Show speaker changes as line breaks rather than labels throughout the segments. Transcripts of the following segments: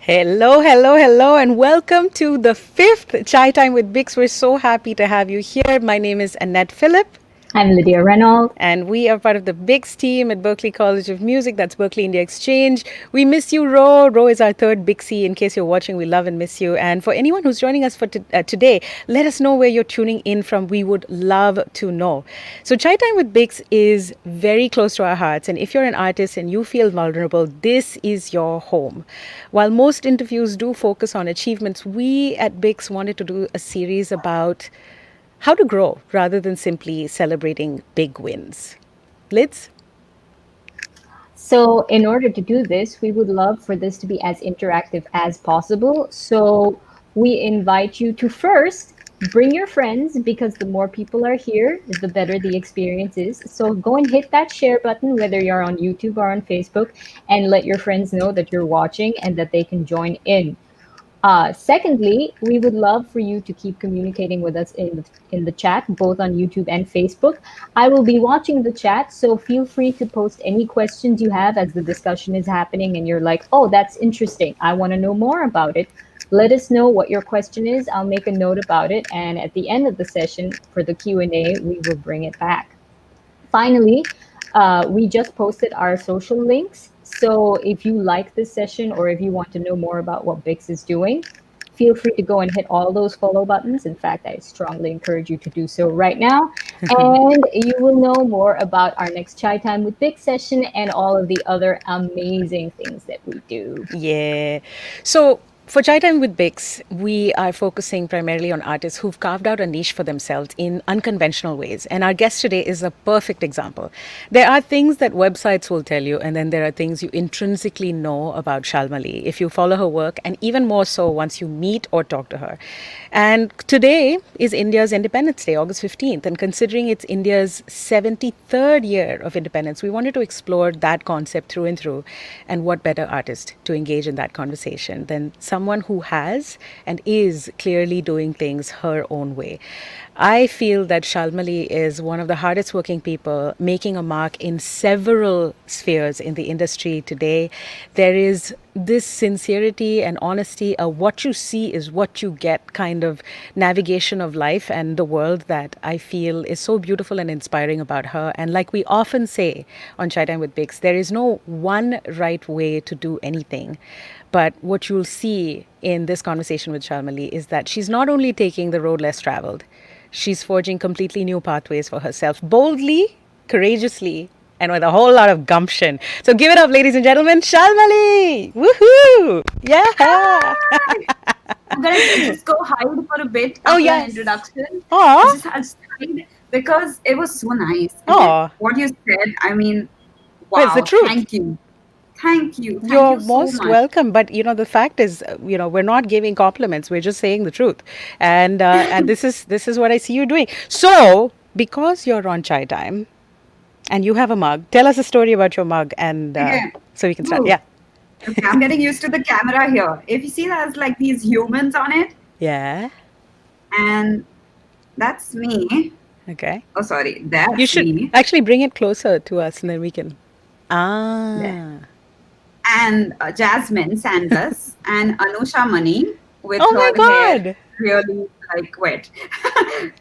Hello, hello, hello, and welcome to the fifth Chai Time with BIX. We're so happy to have you here. My name is Annette Phillip.
I'm Lydia Reynolds.
And we are part of the BIX team at Berklee College of Music. That's Berklee India Exchange. We miss you, Ro. Ro is our third BIXie. In case you're watching, we love and miss you. And for anyone who's joining us for today, let us know where you're tuning in from. We would love to know. So Chai Time with BIX is very close to our hearts. And if you're an artist and you feel vulnerable, this is your home. While most interviews do focus on achievements, we at BIX wanted to do a series about how to grow rather than simply celebrating big wins. Lids?
So in order to do this, we would love for this to be as interactive as possible. So we invite you to first bring your friends, because the more people are here, the better the experience is. So go and hit that share button, whether you're on YouTube or on Facebook, and let your friends know that you're watching and that they can join in. Secondly, we would love for you to keep communicating with us in the chat, both on YouTube and Facebook. I will be watching the chat, so feel free to post any questions you have as the discussion is happening and you're like, oh, that's interesting, I want to know more about it. Let us know what your question is. I'll make a note about it, and at the end of the session for the Q&A, we will bring it back. Finally, we just posted our social links. So if you like this session or if you want to know more about what BIX is doing, feel free to go and hit all those follow buttons. In fact, I strongly encourage you to do so right now. And you will know more about our next Chai Time with BIX session and all of the other amazing things that we do.
Yeah. So for Chai Time with BIX, we are focusing primarily on artists who've carved out a niche for themselves in unconventional ways. And our guest today is a perfect example. There are things that websites will tell you, and then there are things you intrinsically know about Shalmali if you follow her work, and even more so once you meet or talk to her. And today is India's Independence Day, August 15th. And considering it's India's 73rd year of independence, we wanted to explore that concept through and through. And what better artist to engage in that conversation than someone who has and is clearly doing things her own way. I feel that Shalmali is one of the hardest working people, making a mark in several spheres in the industry today. There is this sincerity and honesty, what you see is what you get kind of navigation of life and the world that I feel is so beautiful and inspiring about her. And like we often say on Chai Time with BIX, there is no one right way to do anything. But what you'll see in this conversation with Shalmali is that she's not only taking the road less traveled, she's forging completely new pathways for herself, boldly, courageously, and with a whole lot of gumption. So give it up, ladies and gentlemen, Shalmali! Woohoo! Yeah!
I'm going to just go hide for a bit after the introduction.
Aww.
Just hide because it was so nice.
Aww.
What you said, I mean, wow,
well, it's the truth.
Thank you. Thank you. Thank
You're
you so
most
much.
welcome. But the fact is, we're not giving compliments. We're just saying the truth, and this is what I see you doing. So, because you're on Chai Time and you have a mug, tell us a story about your mug, and
Okay.
so we can start.
Ooh.
Yeah,
Okay, I'm getting used to the camera here. If you see, there's like these humans on it,
yeah.
and that's me.
Okay.
Oh, sorry,
You
that's
should
me.
actually bring it closer to us, and then we can.
There.
Ah.
And Jasmine Sanders and Anusha Mani with
Oh my
her hair
God!
really like wet,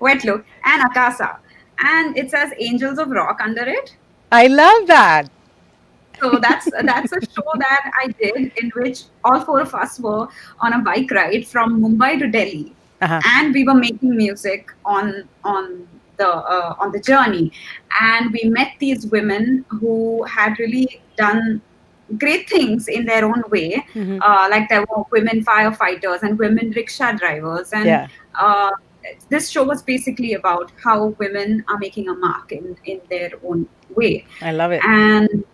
wet look, and Akasa. And it says Angels of Rock under it.
I love that.
So that's a show that I did in which all four of us were on a bike ride from Mumbai to Delhi,
Uh-huh.
and we were making music on the journey, and we met these women who had really done great things in their own way.
Mm-hmm.
Like there were women firefighters and women rickshaw drivers, and
Yeah,
uh, this show was basically about how women are making a mark in their own way.
I love it.
And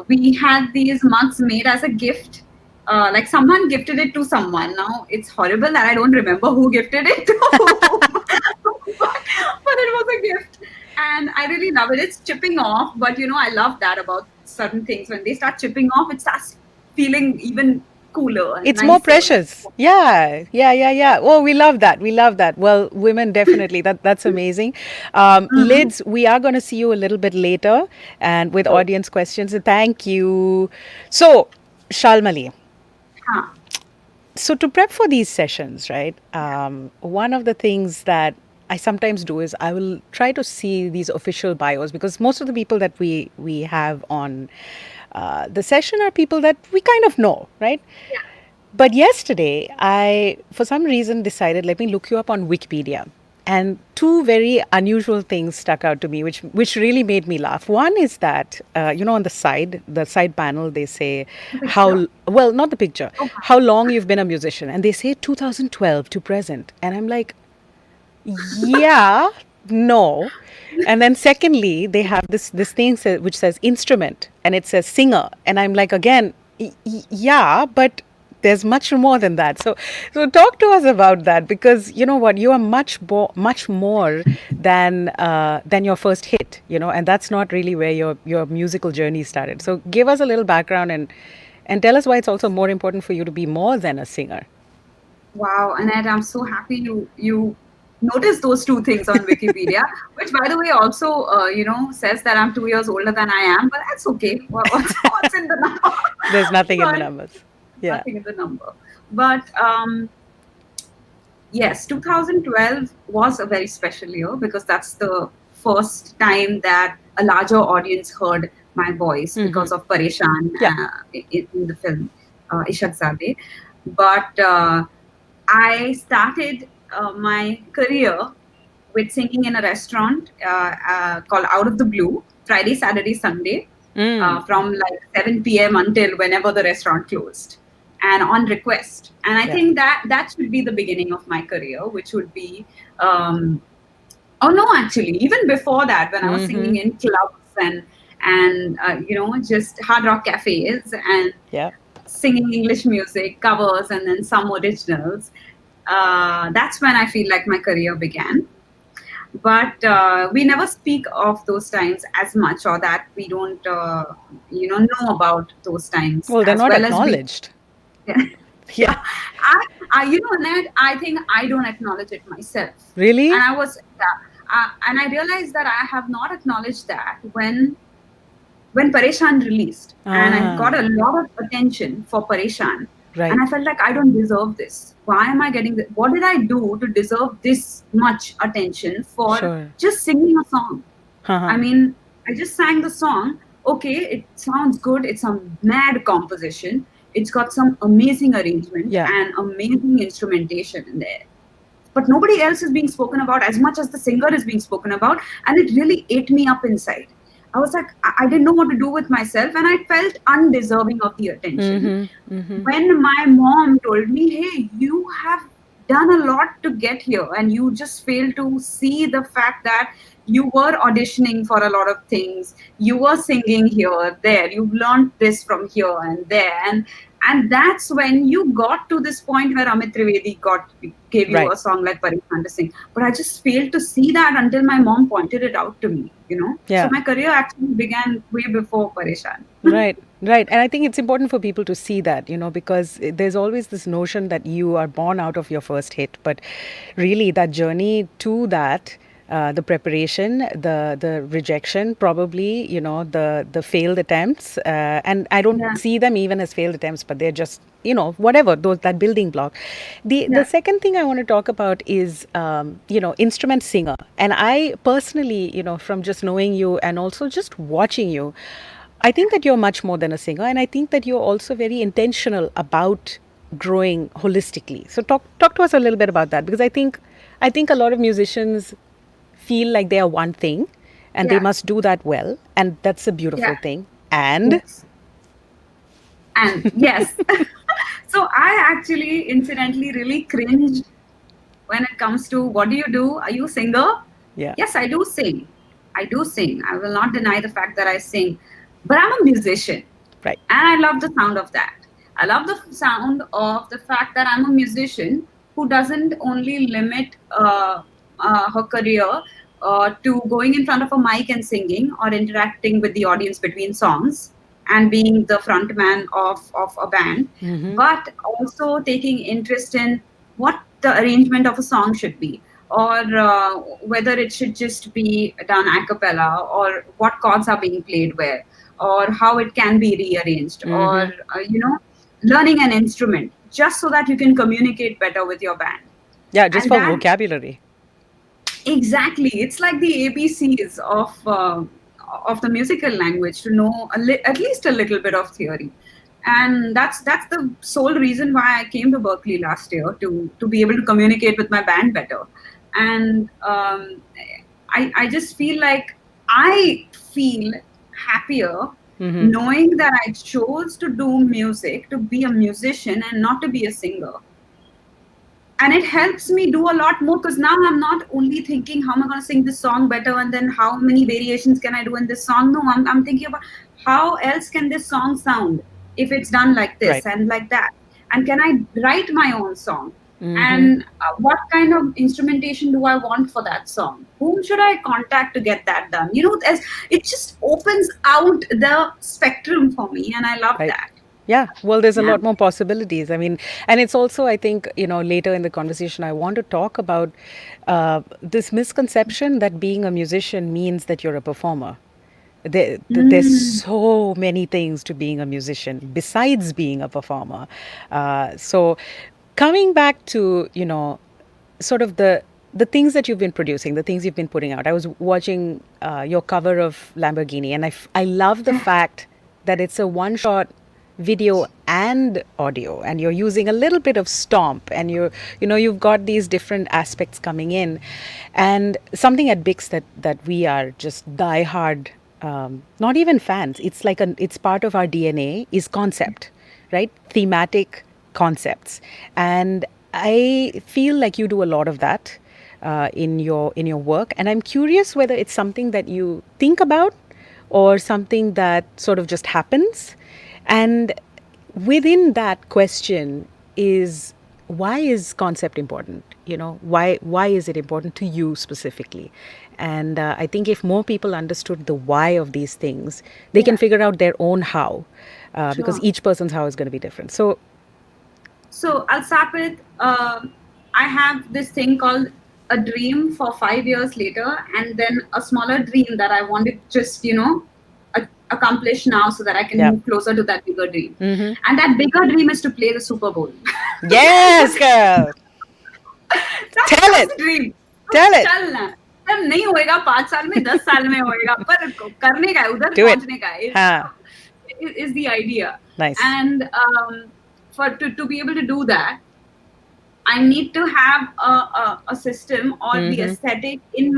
we had these mugs made as a gift. Like someone gifted it to someone. Now it's horrible that I don't remember who gifted it to whom. But it was a gift, and I really love it. It's chipping off, but I love that about certain things. When they start chipping off, it starts feeling even cooler and
It's more
nicer.
precious. Yeah, yeah, yeah, yeah. Oh, we love that. We love that. Well, women definitely. That's amazing.
Mhm.
Lids, we are going to see you a little bit later, and with
Oh,
audience questions. Thank you. So, Shalmali.
huh.
So to prep for these sessions, right? One of the things that I sometimes do is I will try to see these official bios, because most of the people that we have on the session are people that we kind of know, right? But yesterday, I, for some reason, decided, let me look you up on Wikipedia. And two very unusual things stuck out to me, which really made me laugh. One is that, on the side panel, they say
The picture.
how, well, not the picture,
Oh,
how long you've been a musician. And they say 2012 to present. And I'm like, yeah, no. And then secondly, they have this thing which says instrument, and it says singer, and I'm like, again, yeah, but there's much more than that. So talk to us about that, because you know what, you are much more than your first hit, and that's not really where your musical journey started. So give us a little background, and tell us why it's also more important for you to be more than a singer.
wow, Annette, I'm so happy you noticed those two things on Wikipedia, which, by the way, also says that I'm 2 years older than I am, but that's okay. What's in the number?
There's nothing in the
But
numbers. Yeah.
nothing in the number. But yes, 2012 was a very special year because that's the first time that a larger audience heard my voice
Mm-hmm.
because of Pareshan
Yeah.
in the film Ishak Zadeh. But I started my career with singing in a restaurant called Out of the Blue, Friday, Saturday, Sunday,
Mm.
from like 7 p.m. until whenever the restaurant closed, and on request. And I
Yeah.
think that should be the beginning of my career, which would be, oh no, actually, even before that, when I was
Mm-hmm.
singing in clubs and just hard rock cafes and
Yeah.
singing English music, covers, and then some originals. That's when I feel like my career began. But we never speak of those times as much, or that we don't, know about those times
Well, they're
as
not
well as we.
acknowledged.
Yeah,
Yeah.
Ned, I think I don't acknowledge it myself, and
Really?
and I realized that I have not acknowledged that when Pareshan released, and I got
Ah,
a lot of attention for Pareshan, and
right.
I felt like I don't deserve this. Why am I getting this? What did I do to deserve this much attention for
Sure.
just singing a song?
Uh-huh.
I mean, I just sang the song. Okay, it sounds good. It's a mad composition. It's got some amazing arrangement
Yeah.
and amazing instrumentation in there. But nobody else is being spoken about as much as the singer is being spoken about. And it really ate me up inside. I was like, I didn't know what to do with myself, and I felt undeserving of the attention.
Mm-hmm. Mm-hmm.
When my mom told me, hey, you have done a lot to get here, and you just fail to see the fact that you were auditioning for a lot of things, you were singing here, there, you've learned this from here and there, and that's when you got to this point where Amit Trivedi gave you
Right.
a song like Parishan to sing. But I just failed to see that until my mom pointed it out to me, you know. So
Yeah.
my career actually began way before Parishan.
Right, right. And I think it's important for people to see that, because there's always this notion that you are born out of your first hit. But really, that journey to that, the preparation, the rejection, probably, the failed attempts, and I don't
Yeah,
see them even as failed attempts, but they're just, whatever, that building block. The
yeah,
second thing I want to talk about is, instrument singer. And I personally, from just knowing you and also just watching you, I think that you're much more than a singer, and I think that you're also very intentional about growing holistically. So talk to us a little bit about that, because I think a lot of musicians feel like they are one thing and they
yeah,
must do that well, and that's a beautiful
yeah.
thing. And
Yes. And yes. So I actually incidentally really cringed when it comes to what do you do? Are you a singer?
yeah,
Yes, I do sing. I do sing. I will not deny the fact that I sing. But I'm a musician.
right,
And I love the sound of that. I love the sound of the fact that I'm a musician who doesn't only limit her career to going in front of a mic and singing or interacting with the audience between songs and being the front man of a band, but also taking interest in what the arrangement of a song should be, or whether it should just be done a cappella, or what chords are being played where, or how it can be rearranged, or learning an instrument just so that you can communicate better with your band.
yeah, just
And
for
that
vocabulary.
exactly, it's like the ABCs of the musical language, to know at least a little bit of theory. And that's the sole reason why I came to Berklee last year, to be able to communicate with my band better. And I just feel like I feel happier knowing that I chose to do music, to be a musician and not to be a singer. And it helps me do a lot more, because now I'm not only thinking how am I going to sing this song better, and then how many variations can I do in this song. No, I'm thinking about how else can this song sound if it's done like
Right.
this and like that, and can I write my own song, and what kind of instrumentation do I want for that song, whom should I contact to get that done. It just opens out the spectrum for me, and I love
Right.
that.
Yeah, well, there's a
Yeah.
lot more possibilities. I mean, and it's also, I think, later in the conversation, I want to talk about this misconception that being a musician means that you're a performer. There's so many things to being a musician besides being a performer. So, coming back to, sort of the things that you've been producing, the things you've been putting out. I was watching your cover of Lamborghini, and I love the fact that it's a one shot video and audio, and you're using a little bit of stomp, and you've got these different aspects coming in. And something at BIX that we are just diehard, not even fans, it's part of our DNA, is concept, right? Thematic concepts. And I feel like you do a lot of that in your work, and I'm curious whether it's something that you think about or something that sort of just happens. And within that question is, why is concept important? Why is it important to you specifically? And I think if more people understood the why of these things, they can
Yeah.
figure out their own how, because
Sure.
each person's how is going to be different.
So I'll start with I have this thing called a dream for 5 years later, and then a smaller dream that I want to just, accomplish now so that I can
Yeah.
move closer to that bigger dream. And that bigger dream is to play the Super Bowl.
Yes, girl. Tell
That's
it.
the dream.
Tell it.
चलना तब नहीं होएगा 5 साल में 10 साल में होएगा पर करने का है उधर
Do it.
पहुंचने का है
हाँ.
is the idea.
Nice.
And to be able to do that, I need to have a system or the aesthetic in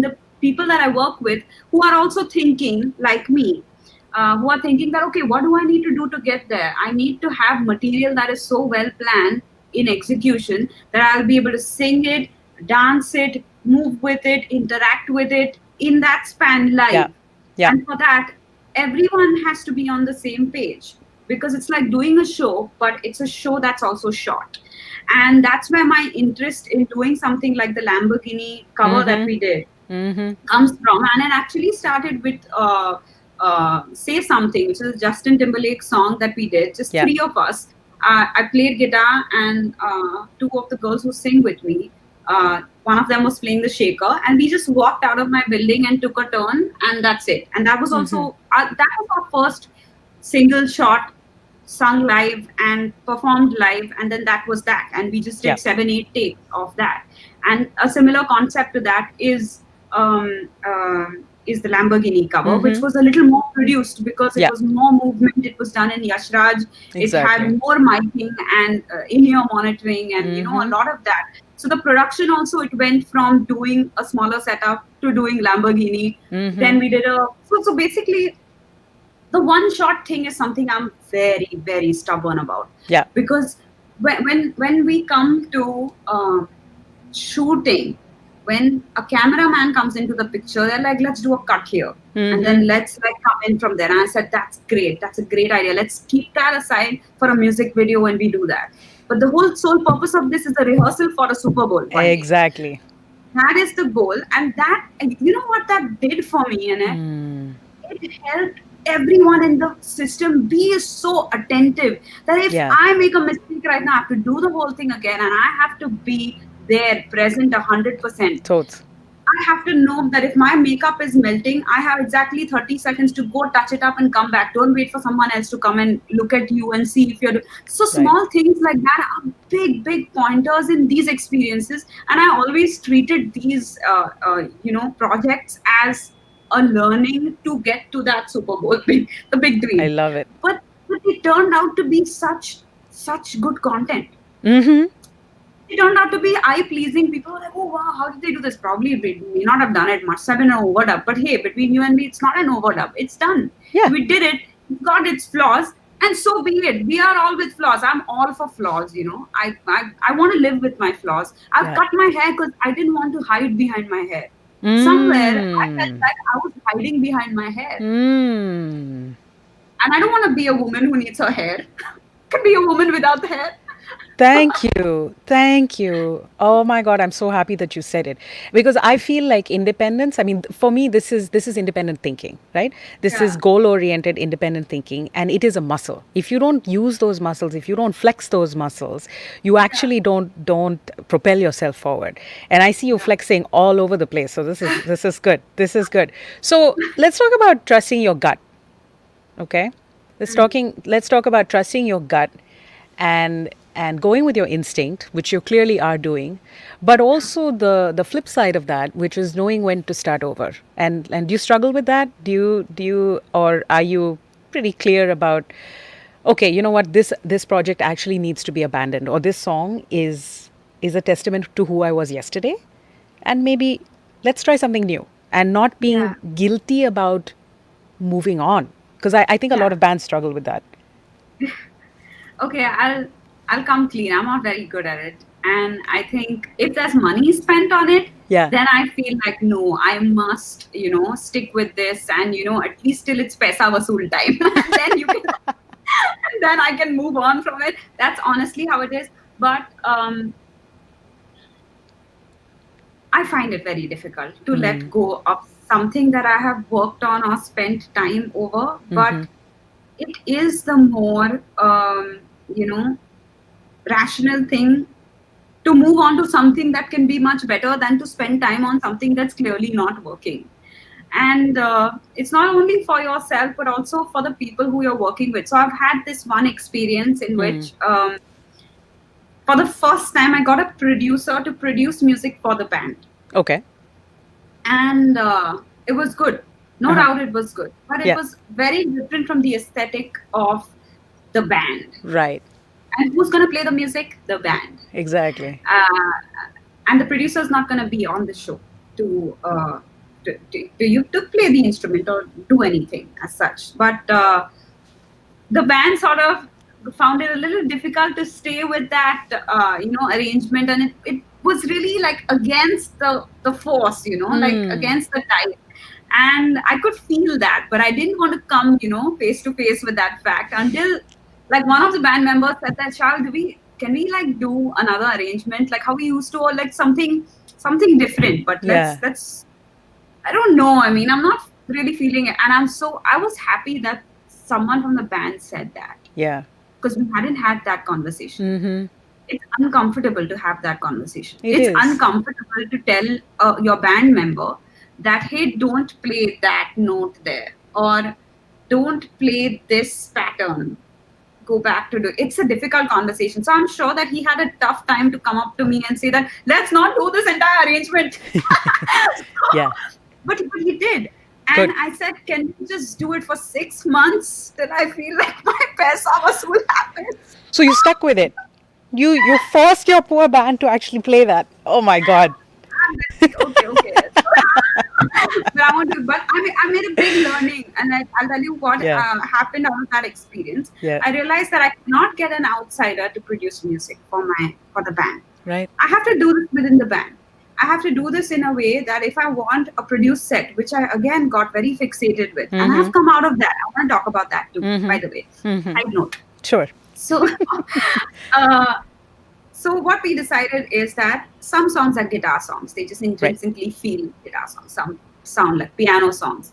the people that I work with, who are also thinking like me, who are thinking that, okay, what do I need to do to get there? I need to have material that is so well planned in execution that I'll be able to sing it, dance it, move with it, interact with it in that span
Yeah.
live.
Yeah.
And for that, everyone has to be on the same page, because it's like doing a show, but it's a show that's also short. And that's where my interest in doing something like the Lamborghini cover that
Mm-hmm.
we did
Mm-hmm.
comes from. And it actually started with Say Something, which is a Justin Timberlake song that we did, just
Yeah.
three of us. I played guitar, and two of the girls who sing with me, one of them was playing the shaker, and we just walked out of my building and took a turn, and that's it. And that was
Mm-hmm.
also, that was our first single shot sung live and performed live, and then that was that. And we just
Yeah.
did 7 8 takes of that. And a similar concept to that is the Lamborghini cover, which
Mm-hmm.
was a little more produced because it
Yeah.
was more movement. It was done in Yashraj. It had
Exactly.
more miking and in-ear monitoring, and a
Mm-hmm.
lot of that. So the production also, it went from doing a smaller setup to doing Lamborghini.
Mm-hmm.
Then we did so basically the one shot thing is something I'm very, very stubborn about,
Yeah.
because when we come to shooting, when a cameraman comes into the picture, they're like, let's do a cut here, and
Mm-hmm.
then let's like come in from there. And I said, that's great, that's a great idea, let's keep that aside for a music video when we do that. But the whole sole purpose of this is the rehearsal for a Super Bowl one day.
Exactly.
That is the goal. And that, you know what that did for me, Annette?
Mm.
It helped everyone in the system be so attentive that if
Yeah.
I make a mistake right now, I have to do the whole thing again, and I have to be there, present 100%.
Totes.
I have to know that if my makeup is melting, I have exactly 30 seconds to go touch it up and come back. Don't wait for someone else to come and look at you and see if you're. So
Right.
small things like that are big, big pointers in these experiences. And I always treated these, projects as a learning to get to that Super Bowl, the big
I
dream.
love it.
But it turned out to be such good content.
Mm-hmm.
It turned out to be eye-pleasing. People were like, oh wow, how did they do this? Probably we may not have done it, must have been an overdub. But hey, between you and me, it's not an overdub. It's done.
Yeah.
We did it. It got its flaws. And so be it. We are all with flaws. I'm all for flaws, I want to live with my flaws. I've
Yeah.
cut my hair because I didn't want to hide behind my hair. Somewhere I felt
Mm.
like I was hiding behind my hair.
Mm.
And I don't want to be a woman who needs her hair. Can be a woman without hair.
Thank you. Thank you. Oh my God, I'm so happy that you said it. Because I feel like independence, I mean, for me this is independent thinking, right? This is
Yeah.
goal-oriented independent thinking, and it is a muscle. If you don't use those muscles, if you don't flex those muscles, you actually don't propel yourself forward. And I see you flexing all over the place. So this is good. This is good. So let's talk about trusting your gut. Okay, let's talk about trusting your gut and going with your instinct, which you clearly are doing, but also the flip side of that, which is knowing when to start over. And do you struggle with that? Do you or are you pretty clear about, okay, you know what, this project actually needs to be abandoned, or this song is a testament to who I was yesterday, and maybe let's try something new, and not being
Yeah.
guilty about moving on, because I think a lot
Yeah.
of bands struggle with that.
Okay, I'll come clean. I'm not very good at it. And I think if there's money spent on it,
Yeah.
then I feel like no, I must, stick with this, and at least till it's paisa vasool time. And then you can and then I can move on from it. That's honestly how it is. But I find it very difficult to let go of something that I have worked on or spent time over. But it is the more rational thing to move on to something that can be much better than to spend time on something that's clearly not working. And it's not only for yourself, but also for the people who you're working with. So I've had this one experience in which for the first time I got a producer to produce music for the band.
Okay.
And it was good. No doubt it was good. But it
Yeah.
was very different from the aesthetic of the band.
Right.
And who's going to play the music? The band.
Exactly.
And the producer is not going to be on the show to play the instrument or do anything as such. But the band sort of found it a little difficult to stay with that arrangement, and it was really like against the force, like against the tide. And I could feel that, but I didn't want to come, face to face with that fact until like one of the band members said that, Shal, can we like do another arrangement like how we used to, or like something different, but
Yeah.
let's I don't know. I mean, I'm not really feeling it. And I was happy that someone from the band said that,
Yeah.
because we hadn't had that conversation.
Mm-hmm.
It's uncomfortable to have that conversation.
It
It's
is.
uncomfortable to tell your band member that, hey, don't play that note there, or don't play this pattern. Go back to do. It's a difficult conversation. So I'm sure that he had a tough time to come up to me and say that, let's not do this entire arrangement.
Yeah.
But he did.
Good.
And I said, can you just do it for 6 months till I feel like my paisa vasool happens?
So you stuck with it. You forced your poor band to actually play that. Oh my God.
And then, okay. But I made a big learning, and I'll tell you what
Yeah.
happened out of that experience.
Yeah.
I realized that I cannot get an outsider to produce music for the band.
Right.
I have to do this within the band. I have to do this in a way that if I want a produced set, which I again got very fixated with, and I have come out of that. I want to talk about that too, by the way. Side note.
Sure.
So, so what we decided is that some songs are guitar songs. They just intrinsically feel guitar songs. Some sound like piano songs.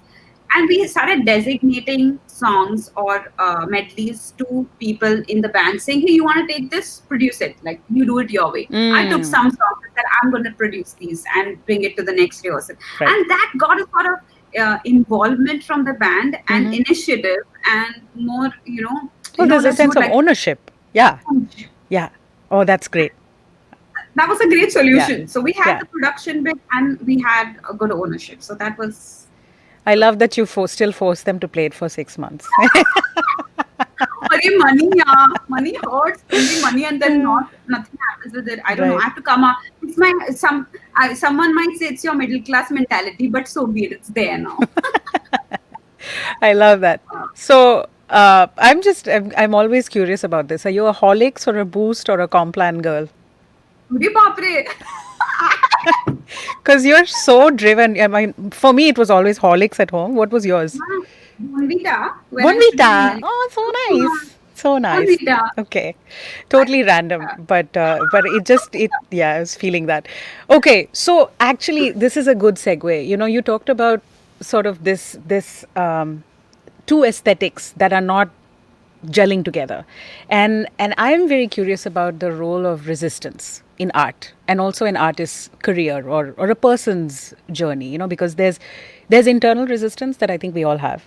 And we started designating songs or medleys to people in the band, saying, hey, you want to take this? Produce it. Like, you do it your way. I took some songs and said, I'm going to produce these and bring it to the next rehearsal.
Right.
And that got a sort of involvement from the band and initiative and more,
Well, there's a sense of ownership. Yeah. Yeah. Oh, that's great.
That was a great solution.
Yeah.
So we had
Yeah.
the production bit and we had a good ownership. So that was...
I love that you still force them to play it for 6 months.
Money hurts. Spending money and then nothing happens with it. I don't know. I have to come up. It's someone might say it's your middle class mentality, but so be it. It's there now.
I love that. So I'm always curious about this. Are you a Horlicks or a Boost or a Complan girl? Because you're so driven. I mean, for me, it was always Horlicks at home. What was yours?
Bonvita.
Oh, so nice. So nice.
Bonvita.
Okay. Totally random. But I was feeling that. Okay. So actually, this is a good segue. You talked about sort of this two aesthetics that are not gelling together. And I'm very curious about the role of resistance in art and also in artist's career or a person's journey, because there's internal resistance that I think we all have.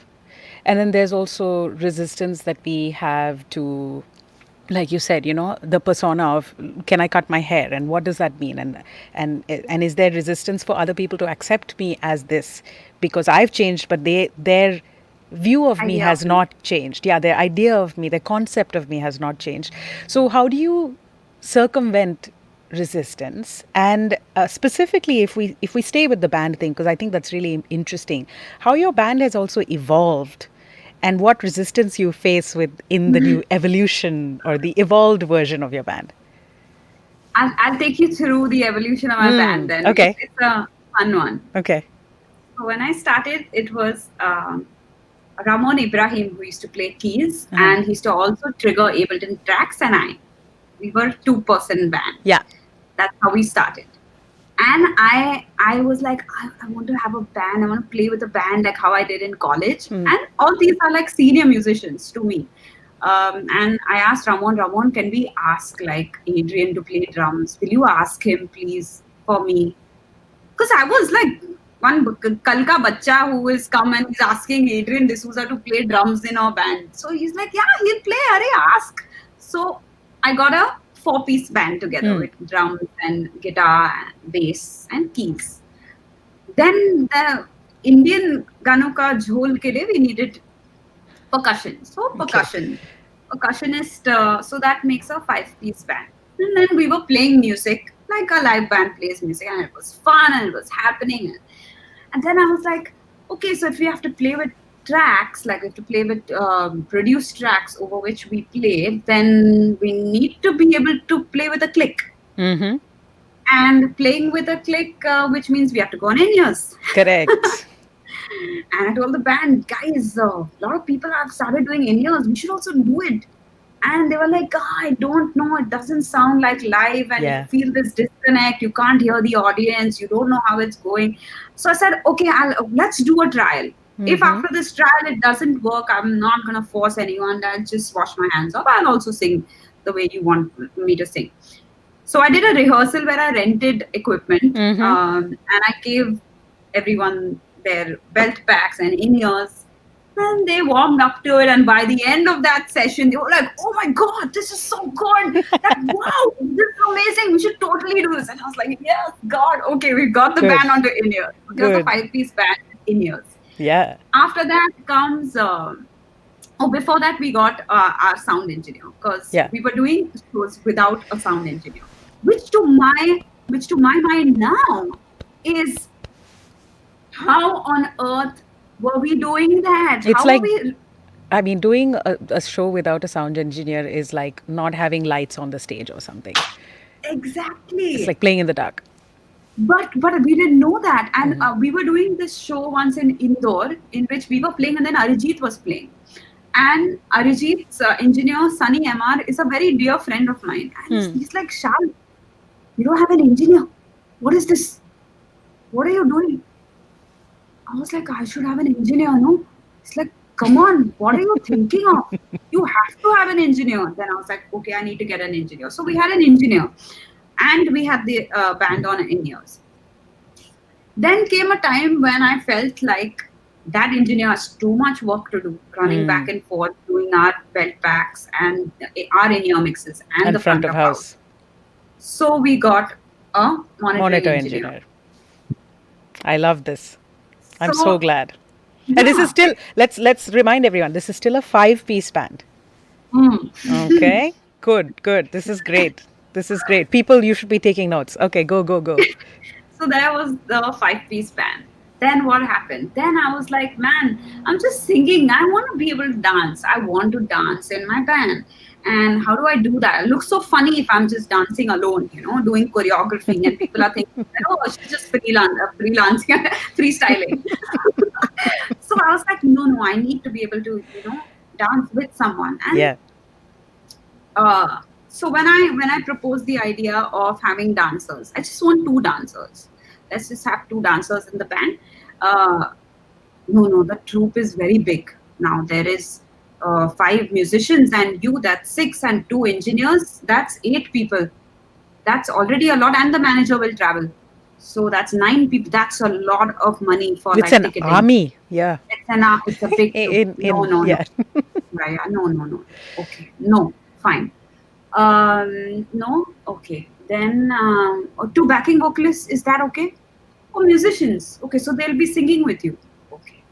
And then there's also resistance that we have to, like you said, the persona of, can I cut my hair and what does that mean? And is there resistance for other people to accept me as this because I've changed, but their view of me has not changed. Yeah, their idea of me, their concept of me has not changed. So how do you circumvent resistance? And specifically, if we stay with the band thing, because I think that's really interesting, how your band has also evolved and what resistance you face in the new evolution or the evolved version of your band.
I'll take you through the evolution of my band then.
Okay.
It's a fun one.
Okay.
So when I started, it was Ramon Ibrahim who used to play keys and he used to also trigger Ableton tracks, and we were 2-person band.
Yeah.
That's how we started. And I was like, I want to have a band. I want to play with a band like how I did in college. And all these are like senior musicians to me. And I asked Ramon, can we ask like Adrian to play drums? Will you ask him please for me? Because I was like one kalka bacha who is come and he's asking Adrian D'Souza to play drums in our band. So he's like, yeah, he'll play. Ask. So I got a 4-piece band together with drums and guitar, and bass and keys. Then the Indian Gano ka jhol ke liye we needed percussion. So percussionist. So that makes a 5-piece band. And then we were playing music like a live band plays music, and it was fun and it was happening. And then I was like, okay, so if we have to play with tracks, like we have to play with produced tracks over which we play, then we need to be able to play with a click. and playing with a click, which means we have to go on in-ears.
Correct.
And I told the band, guys, a lot of people have started doing in-ears. We should also do it. And they were like, I don't know. It doesn't sound like live, and you
Yeah.
feel this disconnect. You can't hear the audience. You don't know how it's going. So I said, okay, let's do a trial. If after this trial it doesn't work, I'm not gonna force anyone. I'll just wash my hands off. I'll also sing the way you want me to sing. So I did a rehearsal where I rented equipment, and I gave everyone their belt packs and in-ears, and they warmed up to it. And by the end of that session, they were like, "Oh my God, this is so good! Wow, this is amazing! We should totally do this." And I was like, "Yes, God, okay, we got the
Good.
band onto in-ears. It was a
Good.
5-piece band with in-ears."
Yeah.
After that comes. Before that, we got our sound engineer, because
Yeah.
we were doing shows without a sound engineer, which to my mind now is, how on earth were we doing that?
It's
How
like-
were we?
I mean, doing a show without a sound engineer is like not having lights on the stage or something.
Exactly.
It's like playing in the dark.
But we didn't know that, and we were doing this show once in Indore, in which we were playing, and then Arijit was playing. And Arijit's engineer, Sunny MR, is a very dear friend of mine. And he's like, Shal, you don't have an engineer. What is this? What are you doing? I was like, I should have an engineer, no? It's like, come on, what are you thinking of? You have to have an engineer. Then I was like, okay, I need to get an engineer. So we had an engineer, and we had the band on in-ears. Then came a time when I felt like that engineer has too much work to do, running back and forth, doing our belt packs and our in-ear mixes and the front of house. So we got a monitor engineer.
I love this. I'm
So-
so glad. And this is still, let's remind everyone, this is still a 5-piece band. Okay, good. This is great. People, you should be taking notes. Okay, go.
So there was the 5-piece band. Then what happened? Then I was like, man, I'm just singing. I want to be able to dance. I want to dance in my band. And how do I do that? It looks so funny if I'm just dancing alone, doing choreography, and people are thinking, oh, she's just freelancing, freestyling. So I was like, no, I need to be able to, dance with someone. And
Yeah.
So when I proposed the idea of having dancers, I just want 2 dancers. Let's just have 2 dancers in the band. No, the troupe is very big. Now there is 5 musicians, and that's 6, and 2 engineers. That's 8 people. That's already a lot, and the manager will travel. So that's 9 people. That's a lot of money for
It's an
ticketing.
army. Yeah.
It's a big troupe. No.
Yeah.
Yeah, no. Okay, no, fine. No, okay. Then 2 backing vocalists, is that okay? Oh, musicians. Okay, so they'll be singing with you. Okay.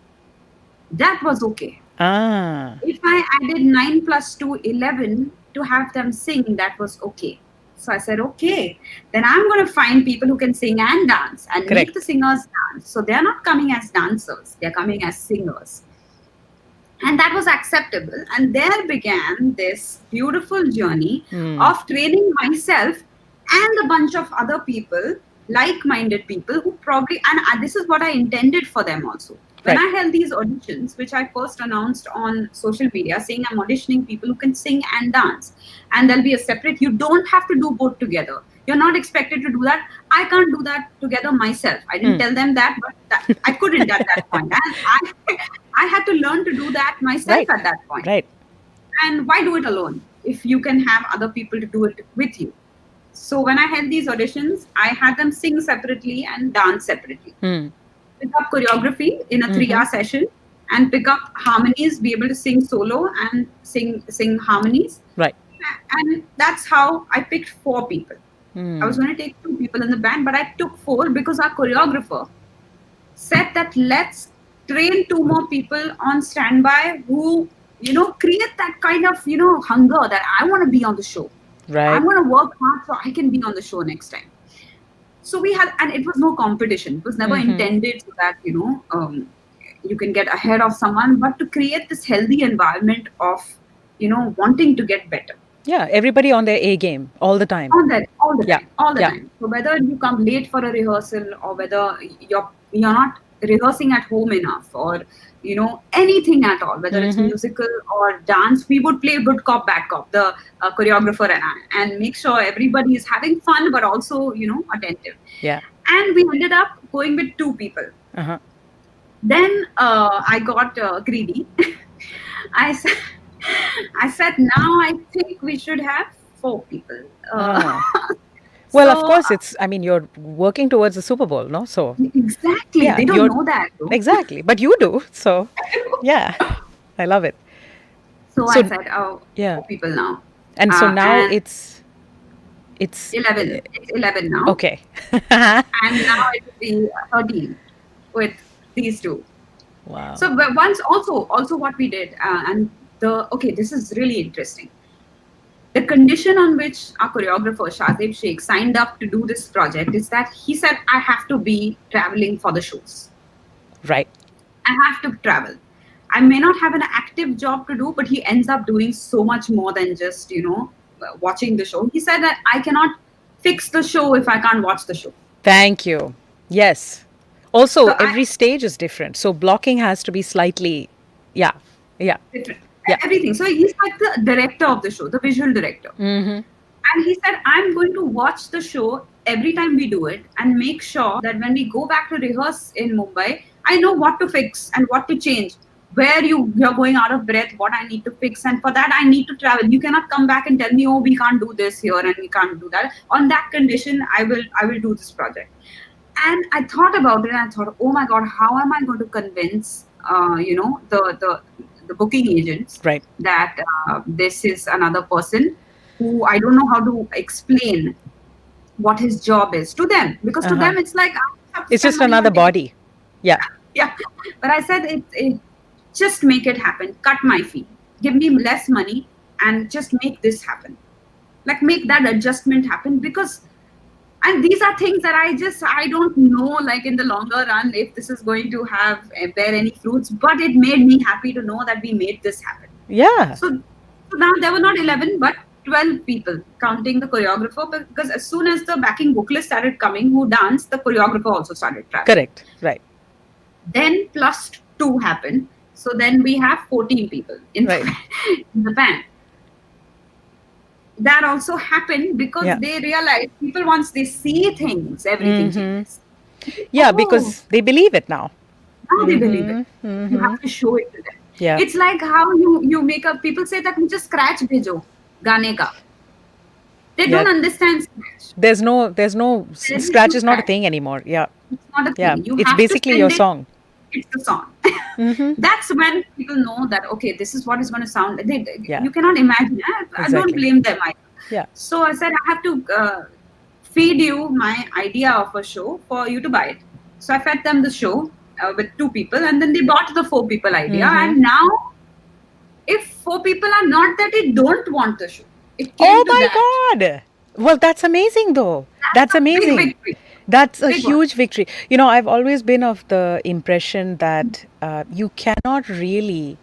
That was okay. If I added 9 plus 2, 11 to have them sing, that was okay. So I said, okay, then I'm going to find people who can sing and dance and
Correct.
make the singers dance. So they're not coming as dancers, they're coming as singers. And that was acceptable. And there began this beautiful journey of training myself and a bunch of other people, like-minded people who probably, and this is what I intended for them also. When I held these auditions, which I first announced on social media, saying I'm auditioning people who can sing and dance, and there'll be a separate, you don't have to do both together. You're not expected to do that. I can't do that together myself. I didn't tell them that, but I couldn't at that point. And I had to learn to do that myself at that point.
Right.
And why do it alone if you can have other people to do it with you? So when I held these auditions, I had them sing separately and dance separately. Pick up choreography in a 3-hour session, and pick up harmonies, be able to sing solo and sing harmonies.
Right.
And that's how I picked 4 people. I was going to take 2 people in the band, but I took 4 because our choreographer said that let's train 2 more people on standby who, create that kind of, hunger that I want to be on the show.
Right.
I want to work hard so I can be on the show next time. So we had, and it was no competition. It was never intended so that, you can get ahead of someone, but to create this healthy environment of, wanting to get better.
Yeah, everybody on their A game all the time.
On that, all the
Yeah,
time, all the
yeah.
time. So whether you come late for a rehearsal, or whether you're not rehearsing at home enough, or anything at all, whether it's
Mm-hmm.
musical or dance, we would play good cop bad cop, the choreographer and I, and make sure everybody is having fun but also attentive.
Yeah.
And we ended up going with two people.
Uh-huh.
Then I got greedy. I said, I said, now I think we should have four people.
Ah. Well, of
So
course, I mean, you're working towards the Super Bowl, no? So,
exactly,
yeah,
they don't
you're
know that though.
exactly, but you do. So, yeah, I love it.
So I
So,
said, oh,
yeah.
four people now,
And so now
and
it's
11. It's 11 now,
okay.
and now it will be 13 with these two.
Wow.
So, but once also what we did, and this is really interesting. The condition on which our choreographer Shazib Sheikh signed up to do this project is that he said, I have to be traveling for the shows.
Right.
I have to travel. I may not have an active job to do, but he ends up doing so much more than just, watching the show. He said that I cannot fix the show if I can't watch the show.
Thank you. Yes. Also,
So
every stage is different. So blocking has to be slightly, yeah, yeah,
different,
yeah.
everything. So he's like the director of the show, the visual director.
Mm-hmm.
And he said, I'm going to watch the show every time we do it and make sure that when we go back to rehearse in Mumbai, I know what to fix and what to change. Where you're going out of breath, what I need to fix, and for that I need to travel. You cannot come back and tell me, oh, we can't do this here and we can't do that. On that condition, I will do this project. And I thought about it and I thought, oh my God, how am I going to convince the booking agents
Right.
that this is another person who I don't know how to explain what his job is to them, because to
Uh-huh.
them it's like I have to
It's
spend
just
money
another
on tickets.
body. Yeah.
Yeah, but I said it just make it happen. Cut my fee, give me less money, and just make this happen. Like make that adjustment happen, because and these are things that I don't know, like in the longer run, if this is going to have bear any fruits, but it made me happy to know that we made this happen.
Yeah.
So now there were not 11 but 12 people, counting the choreographer, because as soon as the backing vocalist started coming who danced, the choreographer also started traveling.
Correct. Right.
Then plus 2 happened, so then we have 14 people in,
Right.
in the band. That also happened because
Yeah.
they realized people, once they see things, everything changes.
Yeah,
Oh,
because they believe it now.
now they believe it. You have to show it to them.
Yeah.
It's like how you make up. People say that मुझे scratch भेजो गाने का. They
Yeah.
don't understand scratch.
There's no
There is
scratch
no
is not a
scratch.
thing anymore. Yeah.
It's not a
Yeah.
thing. You
It's
have
basically
to
your
send it.
song.
It's the song. That's when people know that, okay, this is what it's going to sound.
Yeah.
You cannot imagine. I don't
Exactly.
blame them either.
Yeah.
So I said, I have to feed you my idea of a show for you to buy it. So I fed them the show with 2 people, and then they bought the 4 people idea. And now, if 4 people are not that they don't want the show, it came
Oh
to
my
that.
God. Well, that's amazing though. That's
a big
amazing.
victory.
That's a
Big one.
huge victory. You know, I've always been of the impression that you cannot really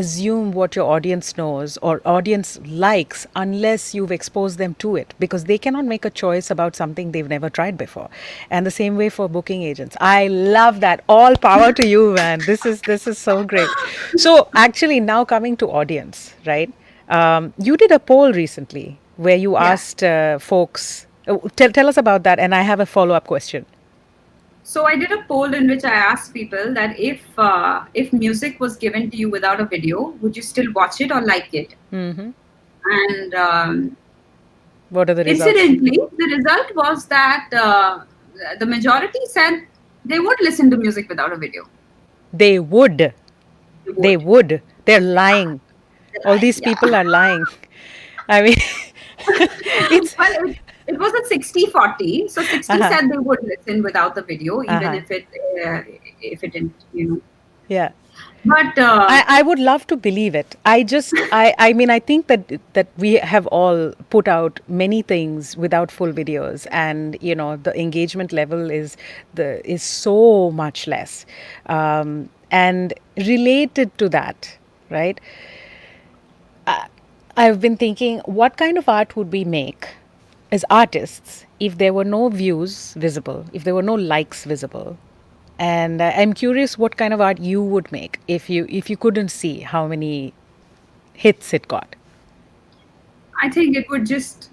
assume what your audience knows or audience likes unless you've exposed them to it, because they cannot make a choice about something they've never tried before. And the same way for booking agents. I love that. All power to you, man. This is so great. So actually, now coming to audience, right? You did a poll recently where you
Yeah.
asked folks. Tell us about that, and I have a follow-up question.
So I did a poll in which I asked people that if music was given to you without a video, would you still watch it or like it? And
What are the results?
incidentally, the result was that the majority said they would listen to music without a video.
They would. They would. They're lying. All these
Yeah.
people are lying. I mean, it's
Well, it was a 60-40. So 60 said they would listen without the video, even if it didn't,
yeah.
But
I would love to believe it. I mean, I think that we have all put out many things without full videos, and the engagement level is so much less. And related to that, right? I've been thinking, what kind of art would we make as artists if there were no views visible, if there were no likes visible? And I'm curious what kind of art you would make if you couldn't see how many hits it got.
I think it would just,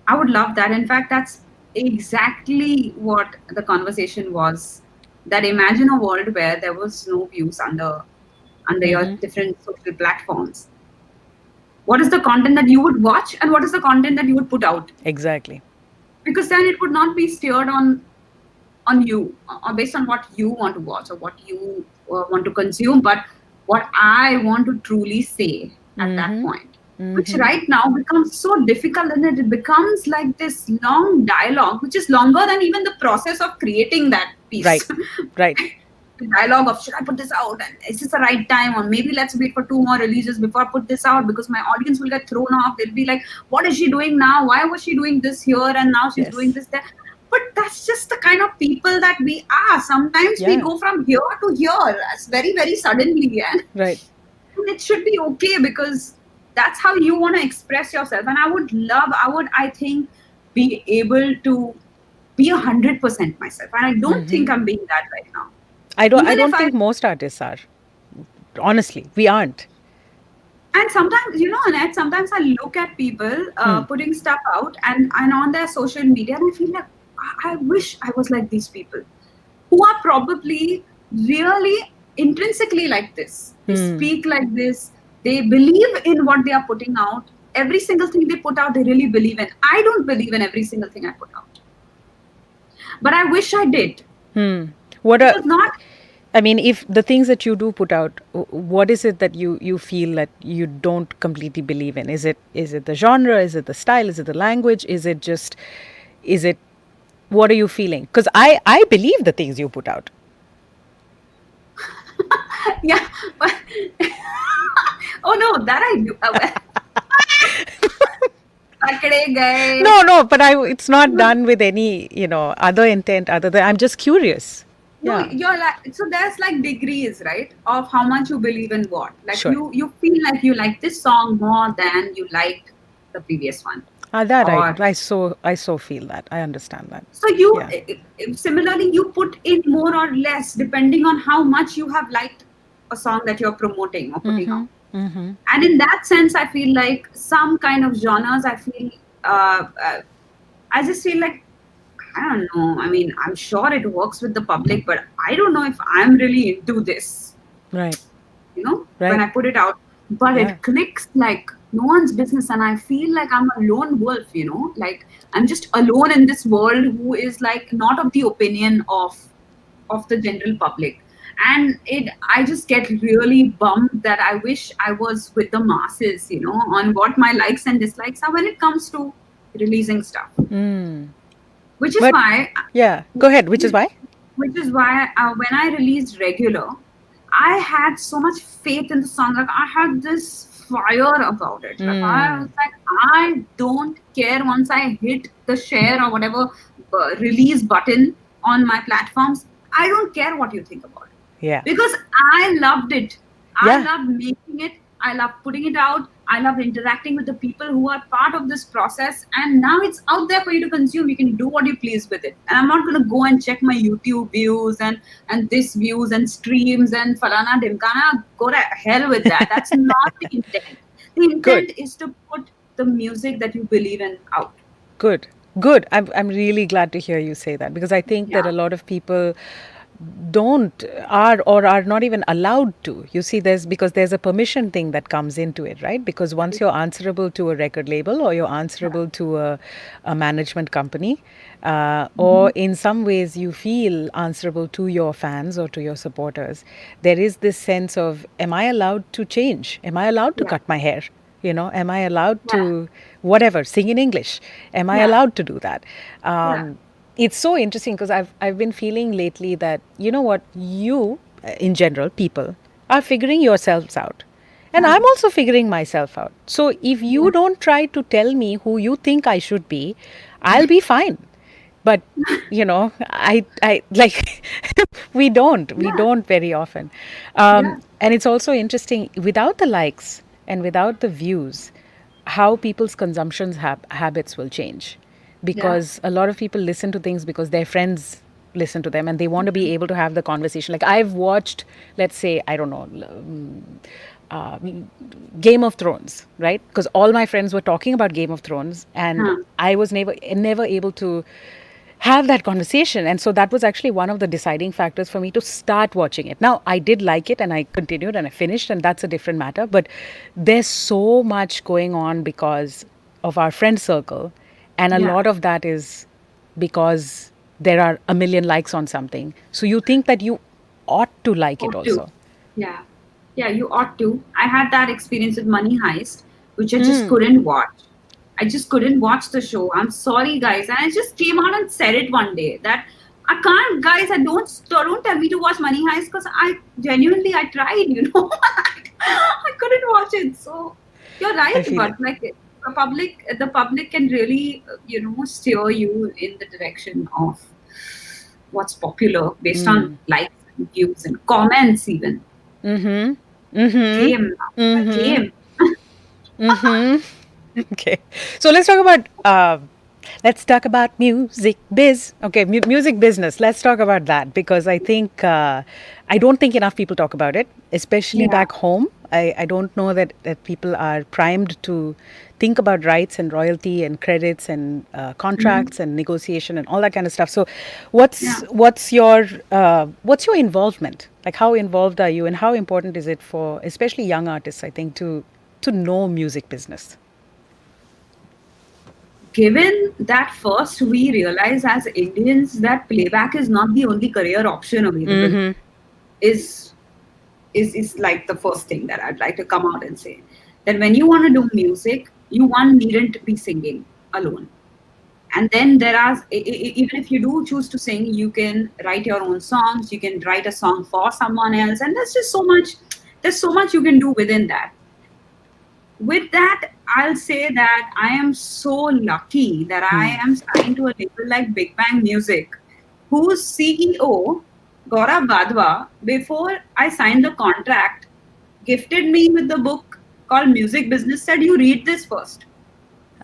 I would love that. In fact, that's exactly what the conversation was. That imagine a world where there was no views under your different social platforms. What is the content that you would watch and what is the content that you would put out?
Exactly.
Because then it would not be steered on you or based on what you want to watch or what you want to consume, but what I want to truly say at that point, which right now becomes so difficult, and it becomes like this long dialogue, which is longer than even the process of creating that piece.
Right. Right.
The dialogue of, should I put this out and is this the right time, or maybe let's wait for 2 more releases before I put this out because my audience will get thrown off. They'll be like, what is she doing now? Why was she doing this here and now she's
Yes.
doing this there? But that's just the kind of people that we are. Sometimes we
Yeah.
go from here to here as very, very suddenly, and
Right.
it should be okay because that's how you want to express yourself. And I think, be able to be 100% myself. And I don't think I'm being that right now.
I
Even if
don't think most artists are. Honestly, we aren't.
And sometimes, Annette, sometimes I look at people putting stuff out and on their social media, and I feel like I wish I was like these people who are probably really intrinsically like this. They speak like this. They believe in what they are putting out. Every single thing they put out, they really believe in. I don't believe in every single thing I put out. But I wish I did.
What
It
are
was not.
I mean, if the things that you do put out, what is it that you feel that you don't completely believe in? Is it the genre? Is it the style? Is it the language? Is it what are you feeling? Because I believe the things you put out.
Yeah. But oh no, that I do. Pakde gaye.
No, but it's not done with any other intent other than I'm just curious.
No,
Yeah.
you're like, so there's like degrees, right, of how much you believe in what. Like
Sure.
you feel like you like this song more than you liked the previous one.
That
Or-
I so feel that. I understand that.
So you
Yeah.
similarly you put in more or less depending on how much you have liked a song that you're promoting or putting out. And in that sense, I feel like some kind of genres, I just feel like, I don't know. I mean, I'm sure it works with the public, but I don't know if I'm really into this,
Right.
when
Right.
I put it out. But
Yeah.
it clicks like no one's business. And I feel like I'm a lone wolf, like I'm just alone in this world who is like not of the opinion of the general public. And I just get really bummed that I wish I was with the masses, on what my likes and dislikes are when it comes to releasing stuff. Which is
But-
why
Yeah. Go ahead. Which is why?
when I released regular, I had so much faith in the song. Like I had this fire about it. Like I was like, I don't care once I hit the share or whatever release button on my platforms. I don't care what you think about it.
Yeah.
Because I loved it.
Yeah.
I loved making it. I loved putting it out. I loved interacting with the people who are part of this process. And now it's out there for you to consume. You can do what you please with it. And I'm not going to go and check my YouTube views and this views and streams and falana dimkana. Go to hell with that. That's not the intent. The intent is to put the music that you believe in out.
Good. I'm really glad to hear you say that because I think that a lot of people are not even allowed to. You see, because there's a permission thing that comes into it, right? Because once you're answerable to a record label or you're answerable to a management company, or in some ways you feel answerable to your fans or to your supporters, there is this sense of, am I allowed to change? Am I allowed to cut my hair? Am I allowed to whatever, sing in English? Am I allowed to do that? It's so interesting because I've been feeling lately that, you, in general, people, are figuring yourselves out. And I'm also figuring myself out. So if you don't try to tell me who you think I should be, I'll be fine. But, I like, we don't very often. And it's also interesting, without the likes and without the views, how people's consumptions habits will change, because a lot of people listen to things because their friends listen to them and they want to be able to have the conversation. Like I've watched, let's say, I don't know, uh, Game of Thrones, right? Because all my friends were talking about Game of Thrones, and
Huh.
I was never able to have that conversation. And so that was actually one of the deciding factors for me to start watching it. Now, I did like it and I continued and I finished, and that's a different matter. But there's so much going on because of our friend circle. And a
Yeah.
lot of that is because there are a million likes on something. So you think that you ought to like it
Ought to.
also.
Yeah. Yeah, you ought to. I had that experience with Money Heist, which I just couldn't watch. I just couldn't watch the show. I'm sorry, guys. And I just came out and said it one day that I can't, guys. I don't tell me to watch Money Heist, because I genuinely I tried. I couldn't watch it. So you're
I
right,
feel it.
but like the public can really steer you in the direction of what's popular based on likes and views and comments even. Game, a game.
Okay. So let's talk about music biz. Okay, music business. Let's talk about that, because I think I don't think enough people talk about it, especially
Yeah.
back home. I don't know that people are primed to think about rights and royalty and credits and contracts and negotiation and all that kind of stuff. So,
Yeah.
what's your involvement? Like, how involved are you, and how important is it for especially young artists? I think to know music business.
Given that first we realize as Indians that playback is not the only career option available, is is like the first thing that I'd like to come out and say. That when you want to do music, you one needn't be singing alone. And then there are even if you do choose to sing, you can write your own songs, you can write a song for someone else, and there's so much you can do within that. With that, I'll say that I am so lucky that I am signed to a label like Big Bang Music, whose CEO, Gaurav Badwa, before I signed the contract, gifted me with the book called Music Business, said, you read this first.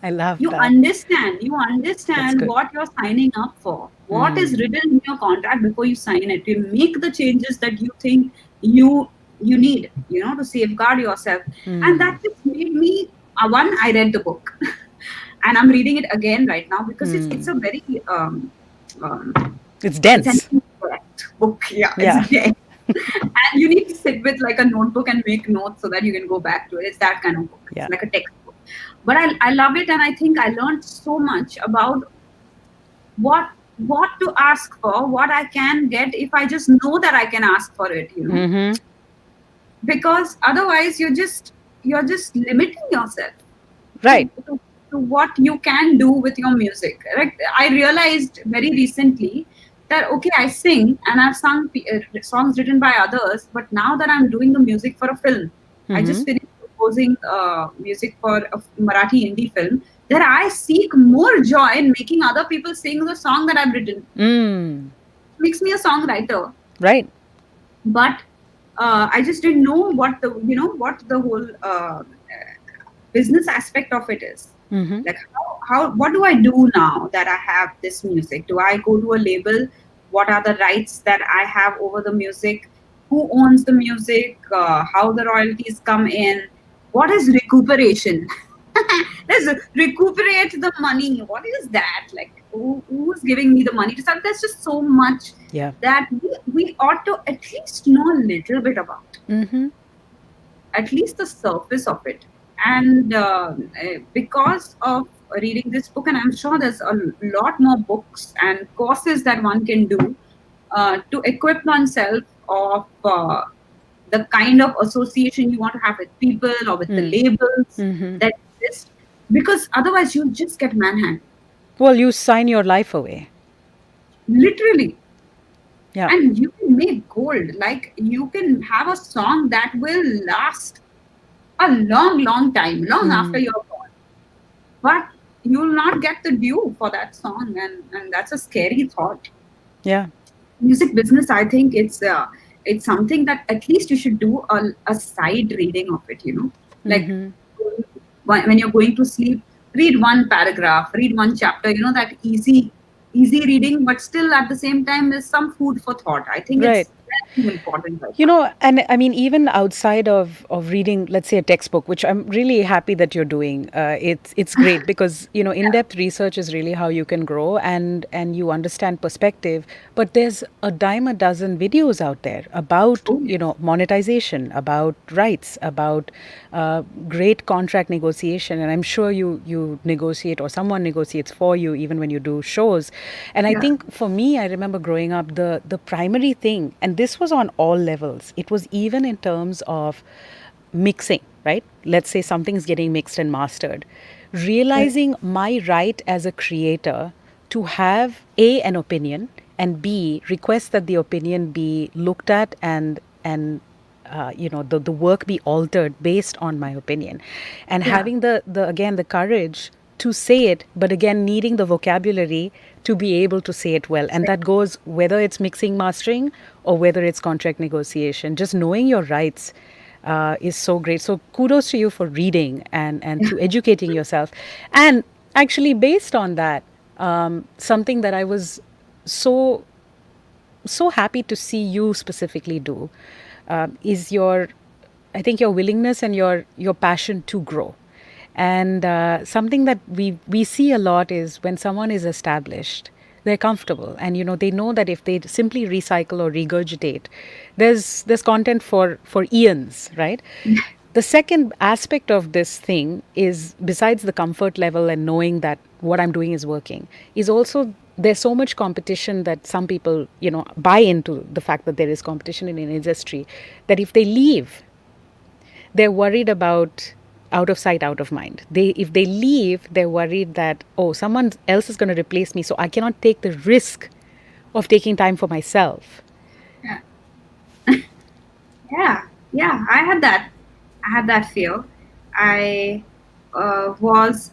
I love
You
that.
understand
Good.
what you're signing up for, what is written in your contract before you sign it. You make the changes that you think you need, to safeguard yourself. And that just made me one, I read the book and I'm reading it again right now, because it's a very
It's
it's an
dense.
incorrect book. Yeah,
Yeah.
it's dead. And you need to sit with like a notebook and make notes so that you can go back to it. It's that kind of book.
Yeah.
It's like a textbook. But I love it, and I think I learned so much about what to ask for, what I can get if I just know that I can ask for it. Because otherwise you're just limiting yourself
Right.
to what you can do with your music. Like I realized very recently that okay, I sing and I've sung songs written by others, but now that I'm doing the music for a film, I just finished composing music for a Marathi indie film. That I seek more joy in making other people sing the song that I've written. Makes me a songwriter,
Right.
but I just didn't know what the whole business aspect of it is. Like how what do I do now that I have this music? Do I go to a label? What are the rights that I have over the music? Who owns the music? How the royalties come in? What is recuperation? Let's recuperate the money. What is that? Like who's giving me the money to start? There's just so much
Yeah.
that we ought to at least know a little bit about, at least the surface of it. And because of reading this book, and I'm sure there's a lot more books and courses that one can do to equip oneself of the kind of association you want to have with people or with the labels that exist, because otherwise you just get manhandled,
Well, you sign your life away.
literally.
Yeah.
And you can make gold. Like you can have a song that will last a long time, long after you're gone. But you will not get the due for that song, and that's a scary thought.
Yeah.
Music business, I think it's something that at least you should do a side reading of it. Like when you're going to sleep, read one paragraph, read one chapter, that easy reading, but still at the same time there's some food for thought. I think
Right.
it's very important right
You
now.
know, and I mean, even outside of reading, let's say a textbook, which I'm really happy that you're doing, it's great because in-depth research is really how you can grow and you understand perspective. But there's a dime a dozen videos out there about
Oh, yes.
monetization, about rights, about great contract negotiation, and I'm sure you negotiate or someone negotiates for you even when you do shows. And I
Yeah.
think for me, I remember growing up, the primary thing, and this was on all levels. It was even in terms of mixing, right? Let's say something's getting mixed and mastered.
Correct.
Realizing my right as a creator to have A, an opinion, and B, request that the opinion be looked at and the work be altered based on my opinion, and
Yeah.
having the again the courage to say it, but again needing the vocabulary to be able to say it well. And that goes whether it's mixing mastering or whether it's contract negotiation. Just knowing your rights is so great. So kudos to you for reading and
Yeah.
to educating yourself. And actually, based on that, something that I was so so happy to see you specifically do is your, I think, your willingness and your passion to grow. And something that we see a lot is when someone is established, they're comfortable, and they know that if they simply recycle or regurgitate, there's content for eons, right? The second aspect of this thing is, besides the comfort level and knowing that what I'm doing is working, is also there's so much competition that some people, buy into the fact that there is competition in an industry, that if they leave, they're worried about out of sight, out of mind. If they leave, they're worried that, oh, someone else is going to replace me, so I cannot take the risk of taking time for myself.
Yeah. Yeah, yeah, I had that. I had that fear. I was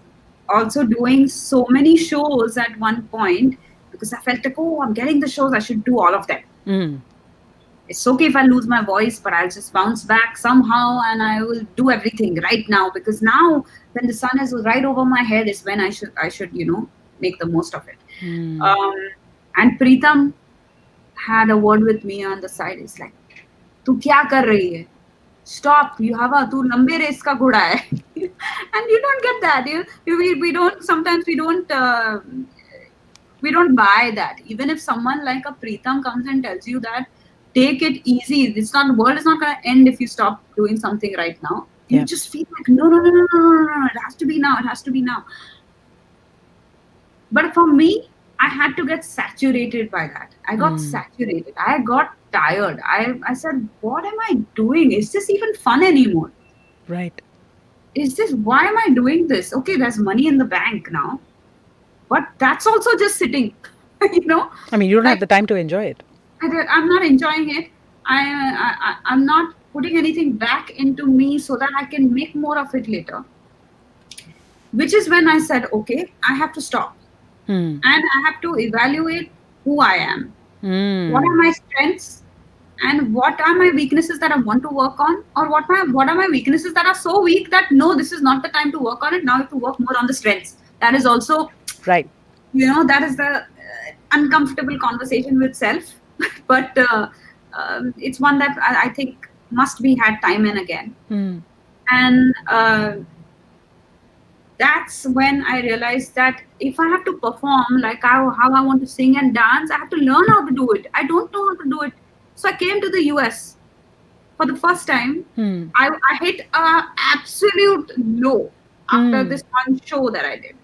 also doing so many shows at one point because I felt like, oh, I'm getting the shows, I should do all of them.
Mm.
It's okay if I lose my voice, but I'll just bounce back somehow and I will do everything right now, because now when the sun is right over my head is when I should make the most of it.
Mm.
Um, and Preetham had a word with me on the side. It's like, तू क्या कर रही है? Stop, you have a तू लंबे race का घोड़ा है. And you don't get that. We don't, sometimes we don't buy that. Even if someone like a Preetham comes and tells you that, take it easy. It's not, the world is not going to end if you stop doing something right now. You
Yeah.
just feel like, no, no, no, no, no, no, no, it has to be now. It has to be now. But for me, I had to get saturated by that. I got saturated. I got tired. I said, what am I doing? Is this even fun anymore?
Right.
Is this, why am I doing this? Okay, there's money in the bank now, but that's also just sitting,
I mean, you don't have
like,
the time to enjoy it.
I'm not enjoying it. I'm not putting anything back into me so that I can make more of it later. Which is when I said, okay, I have to stop.
Hmm.
And I have to evaluate who I am. What are my strengths and what are my weaknesses that I want to work on, or what are my weaknesses that are so weak that no, this is not the time to work on it. Now I have to work more on the strengths. That is also,
Right.
that is the uncomfortable conversation with self, but it's one that I think must be had time and again. And that's when I realized that if I have to perform like how I want to sing and dance, I have to learn how to do it. I don't know how to do it. So I came to the US for the first time. I hit a absolute low after this one show that I did.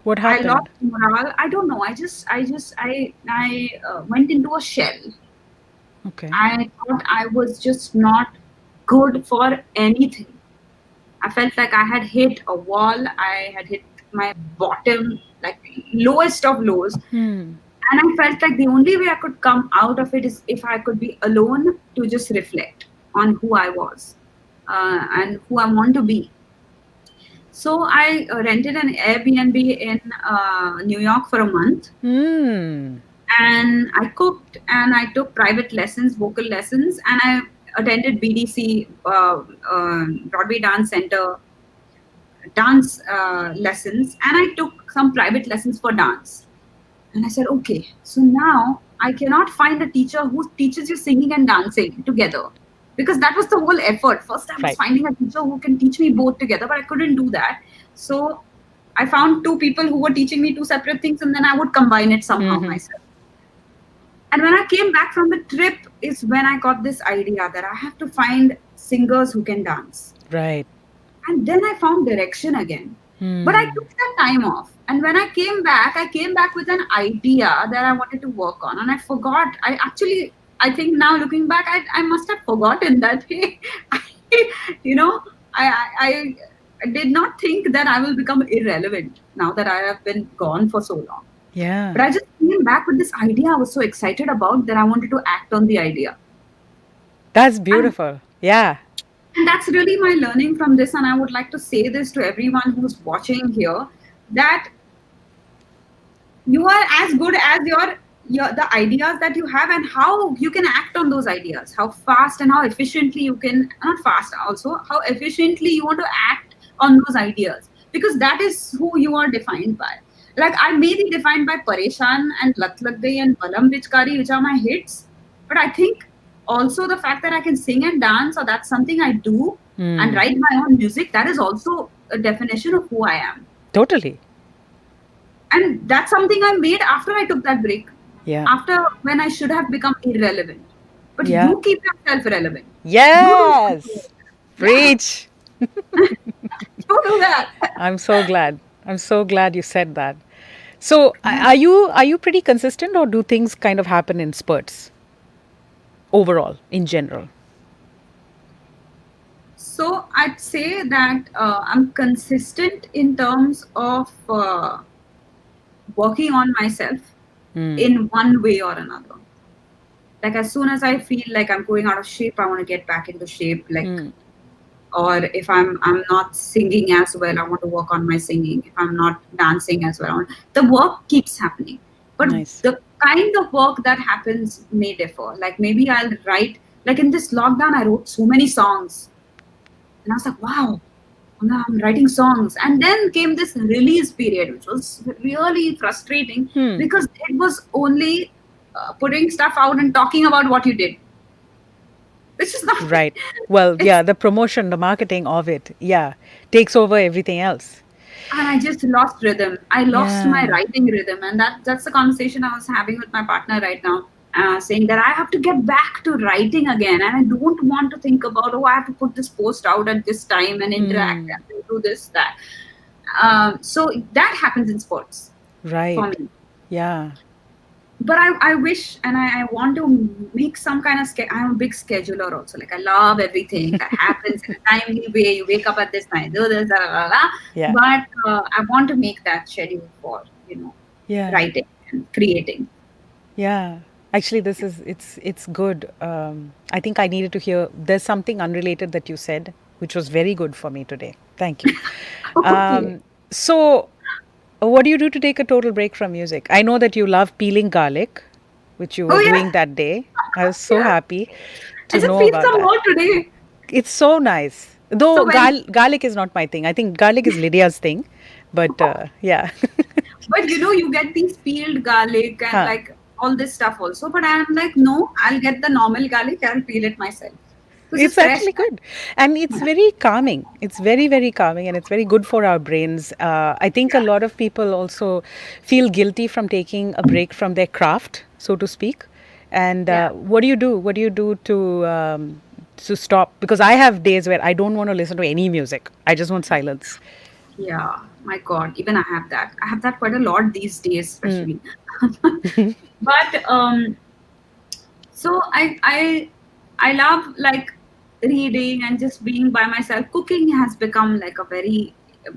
What
I
happened?
lost morale. I don't know. I went into a shell.
Okay.
I thought I was just not good for anything. I felt like I had hit a wall. I had hit my bottom, like lowest of lows. And I felt like the only way I could come out of it is if I could be alone to just reflect on who I was and who I want to be. So I rented an Airbnb in New York for a month. And I cooked and I took private lessons, vocal lessons, and I attended BDC, Broadway Dance Center, dance lessons, and I took some private lessons for dance. And I said, okay, so now I cannot find a teacher who teaches you singing and dancing together. Because that was the whole effort. First, I was
Right.
finding a teacher who can teach me both together, but I couldn't do that. So I found two people who were teaching me two separate things, and then I would combine it somehow myself. And when I came back from the trip is when I got this idea that I have to find singers who can dance.
Right.
And then I found direction again. But I took that time off. And when I came back with an idea that I wanted to work on. And I forgot. I think now looking back, I must have forgotten that, hey, I did not think that I will become irrelevant now that I have been gone for so long.
Yeah.
But I just came back with this idea I was so excited about that I wanted to act on the idea.
That's beautiful. Yeah.
And that's really my learning from this. And I would like to say this to everyone who's watching here, that you are as good as your the ideas that you have and how you can act on those ideas, how fast and how efficiently you can, not fast also, how efficiently you want to act on those ideas, because that is who you are defined by. Like I may be defined by Pareshan and Lat Lag Gayi and Balam Bichkari, which are my hits, but I think also the fact that I can sing and dance, or that's something I do, and write my own music, that is also a definition of who I am.
Totally.
And that's something I made after I took that break.
Yeah.
After when I should have become irrelevant. But
Yeah.
you keep yourself relevant.
Yes. Preach.
You do that.
I'm so glad. I'm so glad you said that. So, are you pretty consistent, or do things kind of happen in spurts? Overall, in general.
So I'd say that I'm consistent in terms of working on myself in one way or another. Like as soon as I feel like I'm going out of shape, I want to get back into shape. Like, or if I'm not singing as well, I want to work on my singing. If I'm not dancing as well, the work keeps happening. But
Nice.
the kind of work that happens may differ. Like maybe I'll write, like in this lockdown, I wrote so many songs. And I was like, wow, I'm writing songs. And then came this release period, which was really frustrating because it was only putting stuff out and talking about what you did. Which is not
Right. Well, yeah, the promotion, the marketing of it, yeah, takes over everything else.
And I just lost rhythm. I lost my
Yeah.
writing rhythm. And that's the conversation I was having with my partner right now. Saying that I have to get back to writing again, and I don't want to think about, I have to put this post out at this time and interact and do this, that. So that happens in sports for
Right.
me.
Yeah.
But I wish and I want to make some kind of I'm a big scheduler also. Like I love everything that happens in a timely way. You wake up at this time, do this, blah, blah, blah.
Yeah.
But I want to make that schedule for
Yeah.
writing and creating.
Yeah. Actually, it's good. I think I needed to hear. There's something unrelated that you said, which was very good for me today. Thank you.
Okay.
So, what do you do to take a total break from music? I know that you love peeling garlic, which you were
Oh, yeah.
doing that day. I was so happy
I
to
just
know
feel
about
some
that.
more today.
It's so nice. Though
So when-
garlic is not my thing. I think garlic is Lydia's thing. But yeah.
But you get these peeled garlic and like all this stuff also. But I'm like, no, I'll get the normal garlic. I'll peel it myself.
It's actually good. And it's very calming. It's very, very calming, and it's very good for our brains. I think a lot of people also feel guilty from taking a break from their craft, so to speak. And what do you do? What do you do to stop? Because I have days where I don't want to listen to any music. I just want silence.
Yeah, my God, even I have that. I have that quite a lot these days, especially. But so I love like reading and just being by myself. Cooking has become like a very,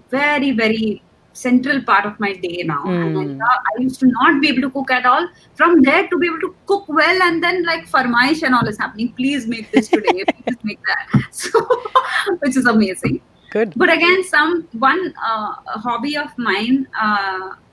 very, very central part of my day now. And I used to not be able to cook at all. From there to be able to cook well, and then like farmaish and all is happening. Please make this today. Please make that. So, which is amazing.
Good.
But again, one hobby of mine,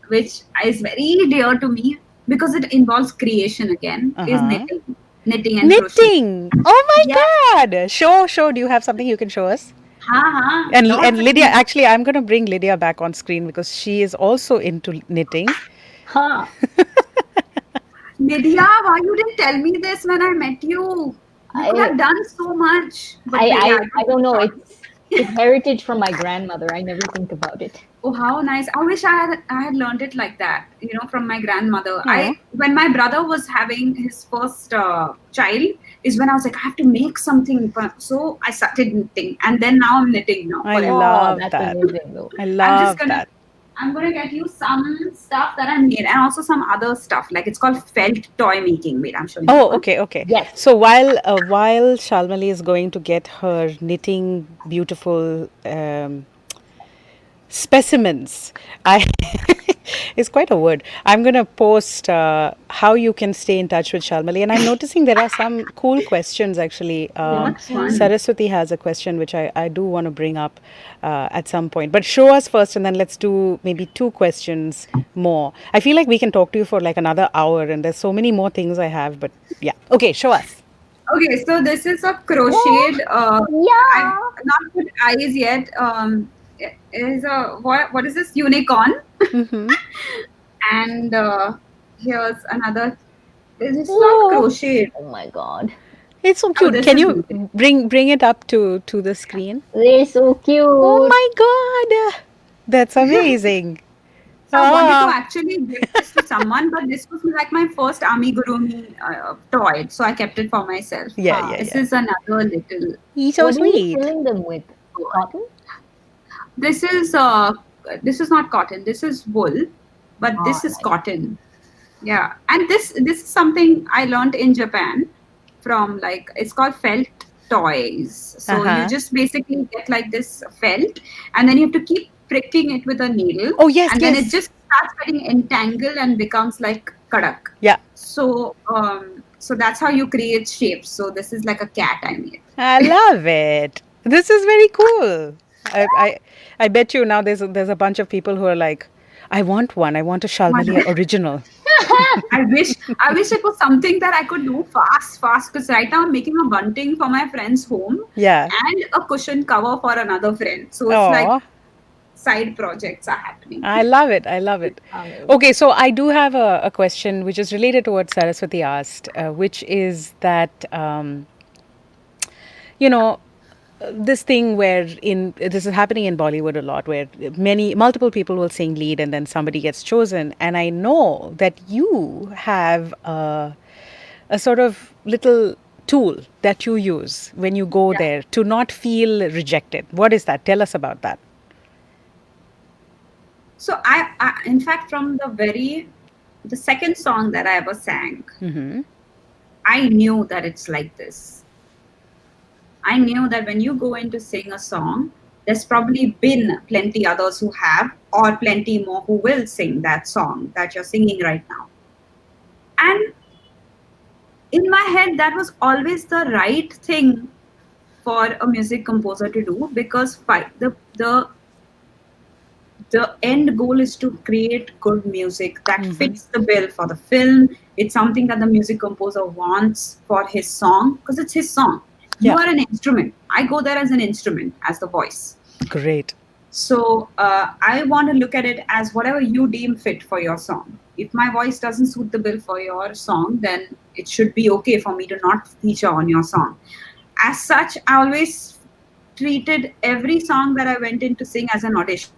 which is very dear to me because it involves creation again, is knitting and crochet.
Knitting. Oh my God. Show. Do you have something you can show us? And
Lots of
Lydia,
things.
actually, I'm going to bring Lydia back on screen because she is also into knitting.
Huh.
Lydia, why you didn't tell me this when I met you? You could
I
have done so much. But
I
yeah,
I
it
I
was
don't know.
short.
It's heritage from my grandmother. I never think about it.
Oh, how nice. I wish I had learned it like that, from my grandmother.
Oh,
When my brother was having his first child is when I was like, I have to make something. So I started knitting, and then now I'm knitting now
I
forever.
Oh,
love
that's
that.
amazing though.
I
I'm just
love
gonna
that.
I'm gonna get you some stuff that I made and also some other stuff. Like it's called felt toy making. Wait, I'm showing you
Oh,
one.
okay, okay.
Yes.
So while Shalmali is going to get her knitting beautiful specimens, I it's quite a word. I'm going to post how you can stay in touch with Shalmali, and I'm noticing there are some cool questions actually.
What's fun?
Saraswati has a question which I do want to bring up at some point, but show us first, and then let's do maybe two questions more. I feel like we can talk to you for like another hour, and there's so many more things I have, but yeah. Okay, show us.
Okay, so this is a
Oh,
crocheted. I've
yeah.
not put eyes yet. It is a what is this unicorn? And here's another. This is not
Oh,
crocheted.
Oh my God.
it's so
Oh,
cute.
this
Can
is
you
knitted.
bring it up to the screen?
They're so
Oh
cute.
my God, that's amazing.
So I wanted to
Ah,
actually give this to someone, but this was like my first amigurumi toy, so I kept it for myself.
yeah,
Huh.
yeah,
This
yeah.
is another little.
He's so
What are you
sweet.
filling them with? Cotton?
This is not cotton. This is wool, but
Ah,
this is
nice.
cotton. Yeah, and this is something I learned in Japan from like it's called felt toys.
Uh
So you
huh.
just basically get like this felt, and then you have to keep pricking it with a needle,
Oh yes,
and then it
yes.
just starts getting entangled and becomes like kadak.
Yeah,
So that's how you create shapes. So this is like a cat I made.
I love it. This is very cool. I I, I bet you now there's a bunch of people who are like, I want one. I want a Shalmali
One.
original.
I wish it was something that I could do fast. Because right now I'm making a bunting for my friend's home
Yeah.
and a cushion cover for another friend. So it's like
Oh,
side projects are happening.
I love it. I love it.
Amazing.
Okay, so I do have a question which is related to what Saraswati asked, which is that you know this thing where in this is happening in Bollywood a lot, where multiple people will sing lead and then somebody gets chosen, and I know that you have a sort of little tool that you use when you go
Yeah.
there to not feel rejected. What is that? Tell us about that.
So in fact, from the second song that I ever sang, I knew that it's like this. I knew that when you go in to sing a song, there's probably been plenty others who have, or plenty more who will sing that song that you're singing right now. And in my head, that was always the right thing for a music composer to do because the end goal is to create good music that fits the bill for the film. It's something that the music composer wants for his song because it's his song. You
Yeah.
are an instrument. I go there as an instrument, as the voice.
Great.
So I want to look at it as whatever you deem fit for your song. If my voice doesn't suit the bill for your song, then it should be okay for me to not feature on your song. As such, I always treated every song that I went in to sing as an audition.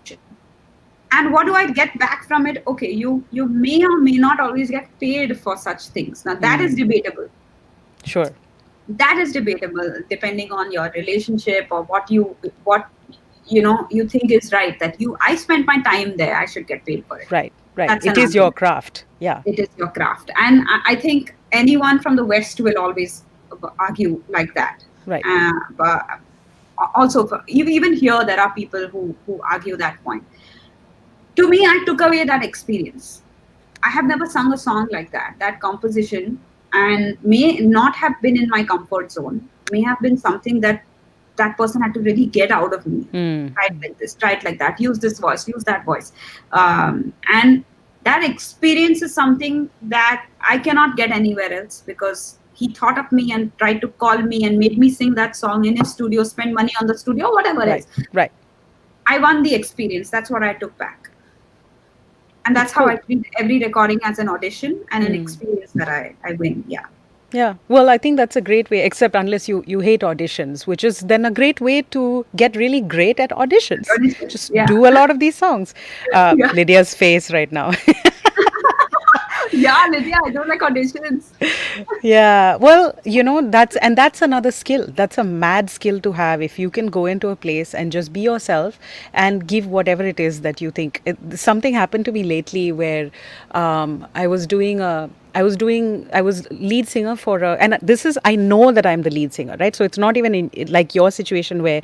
And what do I get back from it? Okay, you may or may not always get paid for such things. Now that is debatable.
Sure.
That is debatable depending on your relationship or what you think is right. That I spent my time there, I should get paid for it.
Right. Right.
That's
It
an
is your
argument.
craft. Yeah.
It is your craft, and I think anyone from the West will always argue like that.
Right.
But also, you even here there are people who argue that point. To me, I took away that experience. I have never sung a song like that. That composition and may not have been in my comfort zone. May have been something that person had to really get out of me. Try it like this, try it like that. Use this voice, use that voice, and that experience is something that I cannot get anywhere else because he thought of me and tried to call me and made me sing that song in his studio, spend money on the studio, whatever it
Right.
is.
Right.
I won the experience. That's what I took back. And
It's
that's how I
cool.
treat every recording as an audition and an experience that I win. Yeah.
Yeah. Well, I think that's a great way, except unless you hate auditions, which is then a great way to get really great at auditions.
Auditions.
Just
Yeah.
do a lot of these songs.
Yeah.
Lydia's face right now.
Yeah, Lydia, I don't like auditions.
Yeah, well, that's another skill. That's a mad skill to have if you can go into a place and just be yourself and give whatever it is that you think. Something happened to me lately where I was lead singer for and this is, I know that I'm the lead singer, right? So it's not even like your situation where,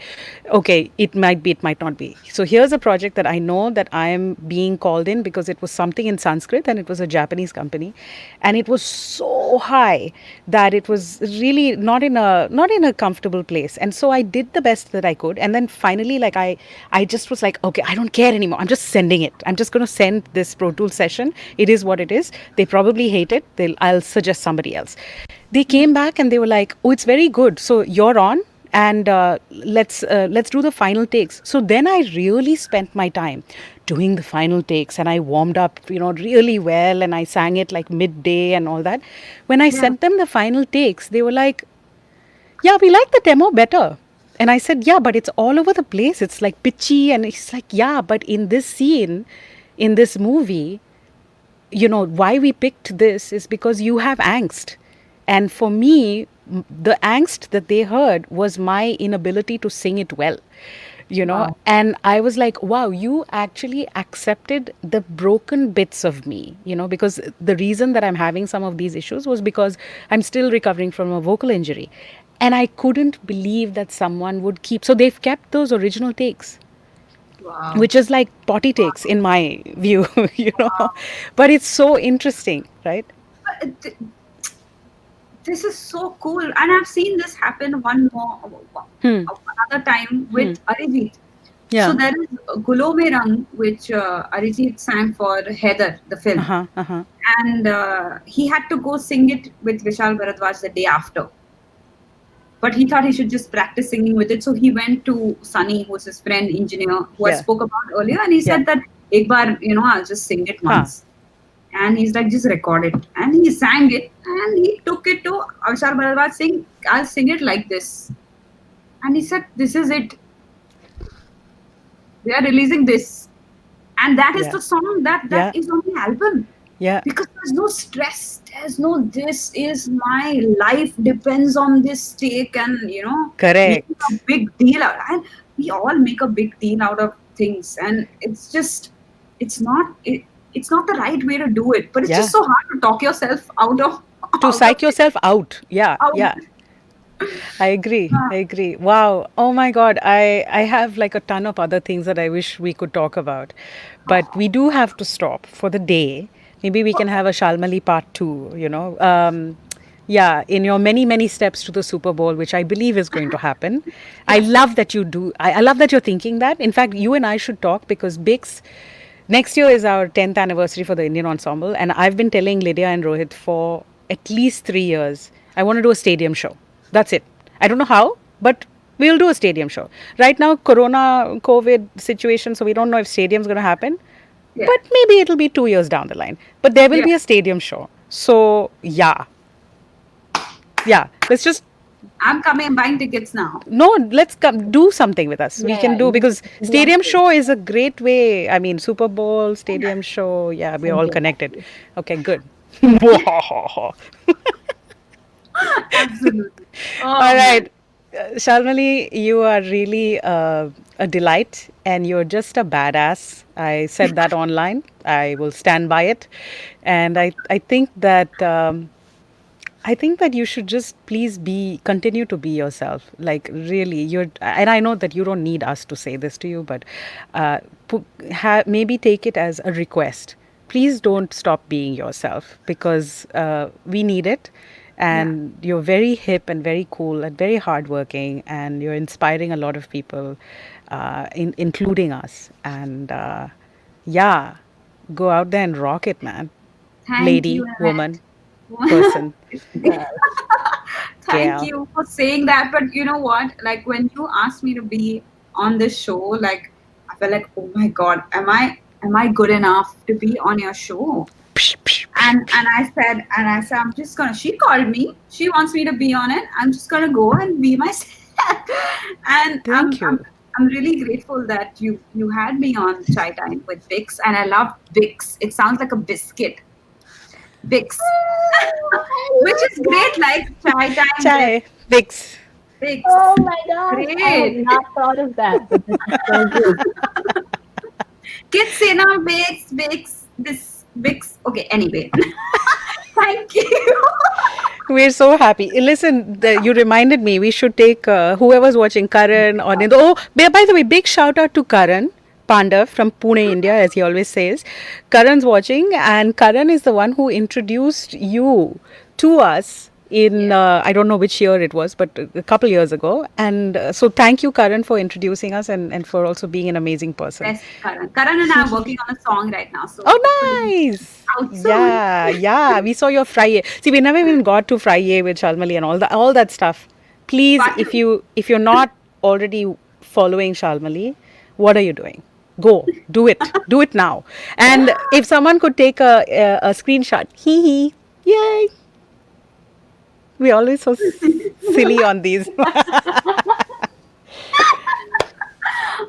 okay, it might be, it might not be. So here's a project that I know that I am being called in because it was something in Sanskrit and it was a Japanese company, and it was so high that it was really not in a comfortable place. And so I did the best that I could, and then finally, like I just was like, okay, I don't care anymore. I'm just sending it. I'm just going to send this Pro Tools session. It is what it is. They probably hate it. I'll suggest somebody else. They came back and they were like, oh, it's very good. So you're on, and let's do the final takes. So then I really spent my time doing the final takes, and I warmed up, really well, and I sang it like midday and all that. When I
Yeah.
sent them the final takes, they were like, yeah, we like the demo better. And I said, yeah, but it's all over the place. It's like pitchy. And it's like, yeah, but in this scene, in this movie, why we picked this is because you have angst. And for me, the angst that they heard was my inability to sing it well.
Wow.
And I was like, wow, you actually accepted the broken bits of me, because the reason that I'm having some of these issues was because I'm still recovering from a vocal injury. And I couldn't believe that someone would keep, so they've kept those original takes,
Wow.
which is like potty takes in my view, but it's so interesting, right?
But this is so cool. And I've seen this happen another time with Arijit. So
Yeah.
there is Gulo Me Rang, which Arijit sang for Heather, the film.
Uh-huh. Uh-huh.
And he had to go sing it with Vishal Bharadwaj the day after. But he thought he should just practice singing with it. So he went to Sunny, who's his friend, engineer, who I
Yeah.
spoke about earlier, and he
Yeah.
said that, Ek baar, I'll just sing it
Huh.
once. And he's like, just record it. And he sang it, and he took it to Vishal Bharadwaj saying, I'll sing it like this. And he said, this is it. We are releasing this. And that is
Yeah.
the song that
Yeah.
is on the album.
Yeah.
Because there's no stress, there's no this is my life depends on this take, and
Correct.
making a big deal out. And we all make a big deal out of things, and it's just it's not the right way to do it. But it's
Yeah.
just so hard to talk yourself
To
out
psych
of it.
yourself out. Yeah.
Out.
Yeah. I agree.
Ah,
I agree. Wow. Oh my God. I have like a ton of other things that I wish we could talk about. But we do have to stop for the day. Maybe we can have a Shalmali part two. Yeah, in your many, many steps to the Super Bowl, which I believe is going to happen. I love that you do. I love that you're thinking that. In fact, you and I should talk because BIX, next year is our 10th anniversary for the Indian Ensemble. And I've been telling Lydia and Rohit for at least 3 years, I want to do a stadium show. That's it. I don't know how, but we'll do a stadium show. Right now, Corona, COVID situation, so we don't know if stadium's going to happen.
yeah,
But maybe it'll be 2 years down the line. But there will
yeah.
be a stadium show. So, yeah. Yeah. Let's just,
I'm coming. I'm buying tickets now.
no, let's come do something with us. We
Yeah,
can do, because
you have
stadium
to.
show is a great way. I mean, Super Bowl, stadium show. Yeah, we're all connected.
Exactly.
Okay, good.
Absolutely. Oh
All
man.
right. Shalmali, you are really a delight, and you're just a badass. I said that online. I will stand by it. And I think that you should just please continue to be yourself. Like really, and I know that you don't need us to say this to you, but maybe take it as a request. Please don't stop being yourself, because we need it.
Yeah.
And you're very hip and very cool and very hardworking, and you're inspiring a lot of people, including us. And yeah, go out there and rock it, man.
Thank
Lady,
you,
woman,
Annette.
person.
Yes.
Thank
Gail.
you for saying that. But you know what? Like when you asked me to be on this show, like I felt like, oh my god, am I good enough to be on your show?
Psh, psh, psh,
And I said, I'm just gonna. She called me. She wants me to be on it. I'm just gonna go and be myself. And I'm
Thank
I'm
you.
I'm really grateful that you had me on Chai Time with BIX, and I love BIX. It sounds like a biscuit, BIX, which is great. Like Chai Time with
Chai. Bix.
BIX.
Oh my gosh, I had
Great.
not thought of that, but this is so good.
Kids say now BIX, BIX, this BIX. Okay. Anyway, thank you.
We're so happy. Listen, you reminded me we should take whoever's watching, Karan or Nindo. Oh, by the way, big shout out to Karan Pandav from Pune, India, as he always says. Karan's watching, and Karan is the one who introduced you to us in I don't know which year it was, but a couple years ago. And so thank you, Karan, for introducing us and for also being an amazing person.
Best Karan. Karan and I are working on a song right now, so hopefully
Oh, nice.
out soon.
Yeah, yeah. We saw your Friday. See, we never even got to Friday with Shalmali and all that stuff. Please,
But
if you're not already following Shalmali, what are you doing? Go, do it, do it now. And if someone could take a screenshot, hee hee, yay. We always so silly on these.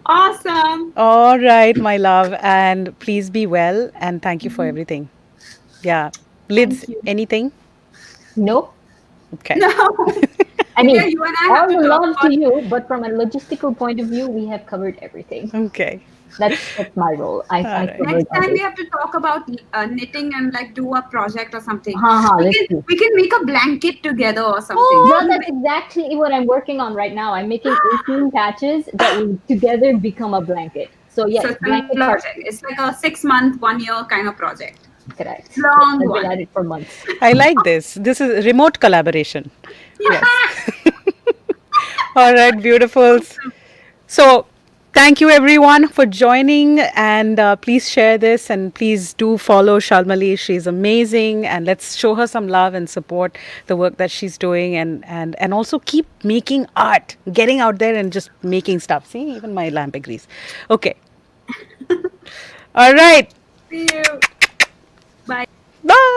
awesome.
All right, my love, and please be well, and thank you for everything. Yeah, Lids,
Thank you.
anything?
Nope.
Okay.
No.
I mean,
Yeah, you and I have
all
to
the
talk
love
about
to you, but from a logistical point of view, we have covered everything.
Okay.
That's my role. I
right.
covered
next time
others.
we have to talk about knitting and like do a project or something.
Ha,
we
let's
can
do.
we can make a blanket together or something.
Well, that's exactly what I'm working on right now. I'm making 18 patches that will together become a blanket. So
So
yes,
it's a
blanket part.
project. It's like a 6 month, 1 year kind of project.
Correct.
Long
I've
one.
been at it for months.
I like this. This is remote collaboration. Yes. All right, beautifuls. So, thank you everyone for joining, and please share this and please do follow Shalmali. She's amazing, and let's show her some love and support the work that she's doing, and also keep making art, getting out there and just making stuff. See, even my lamp agrees. Okay. All right.
See you. Bye.
Bye.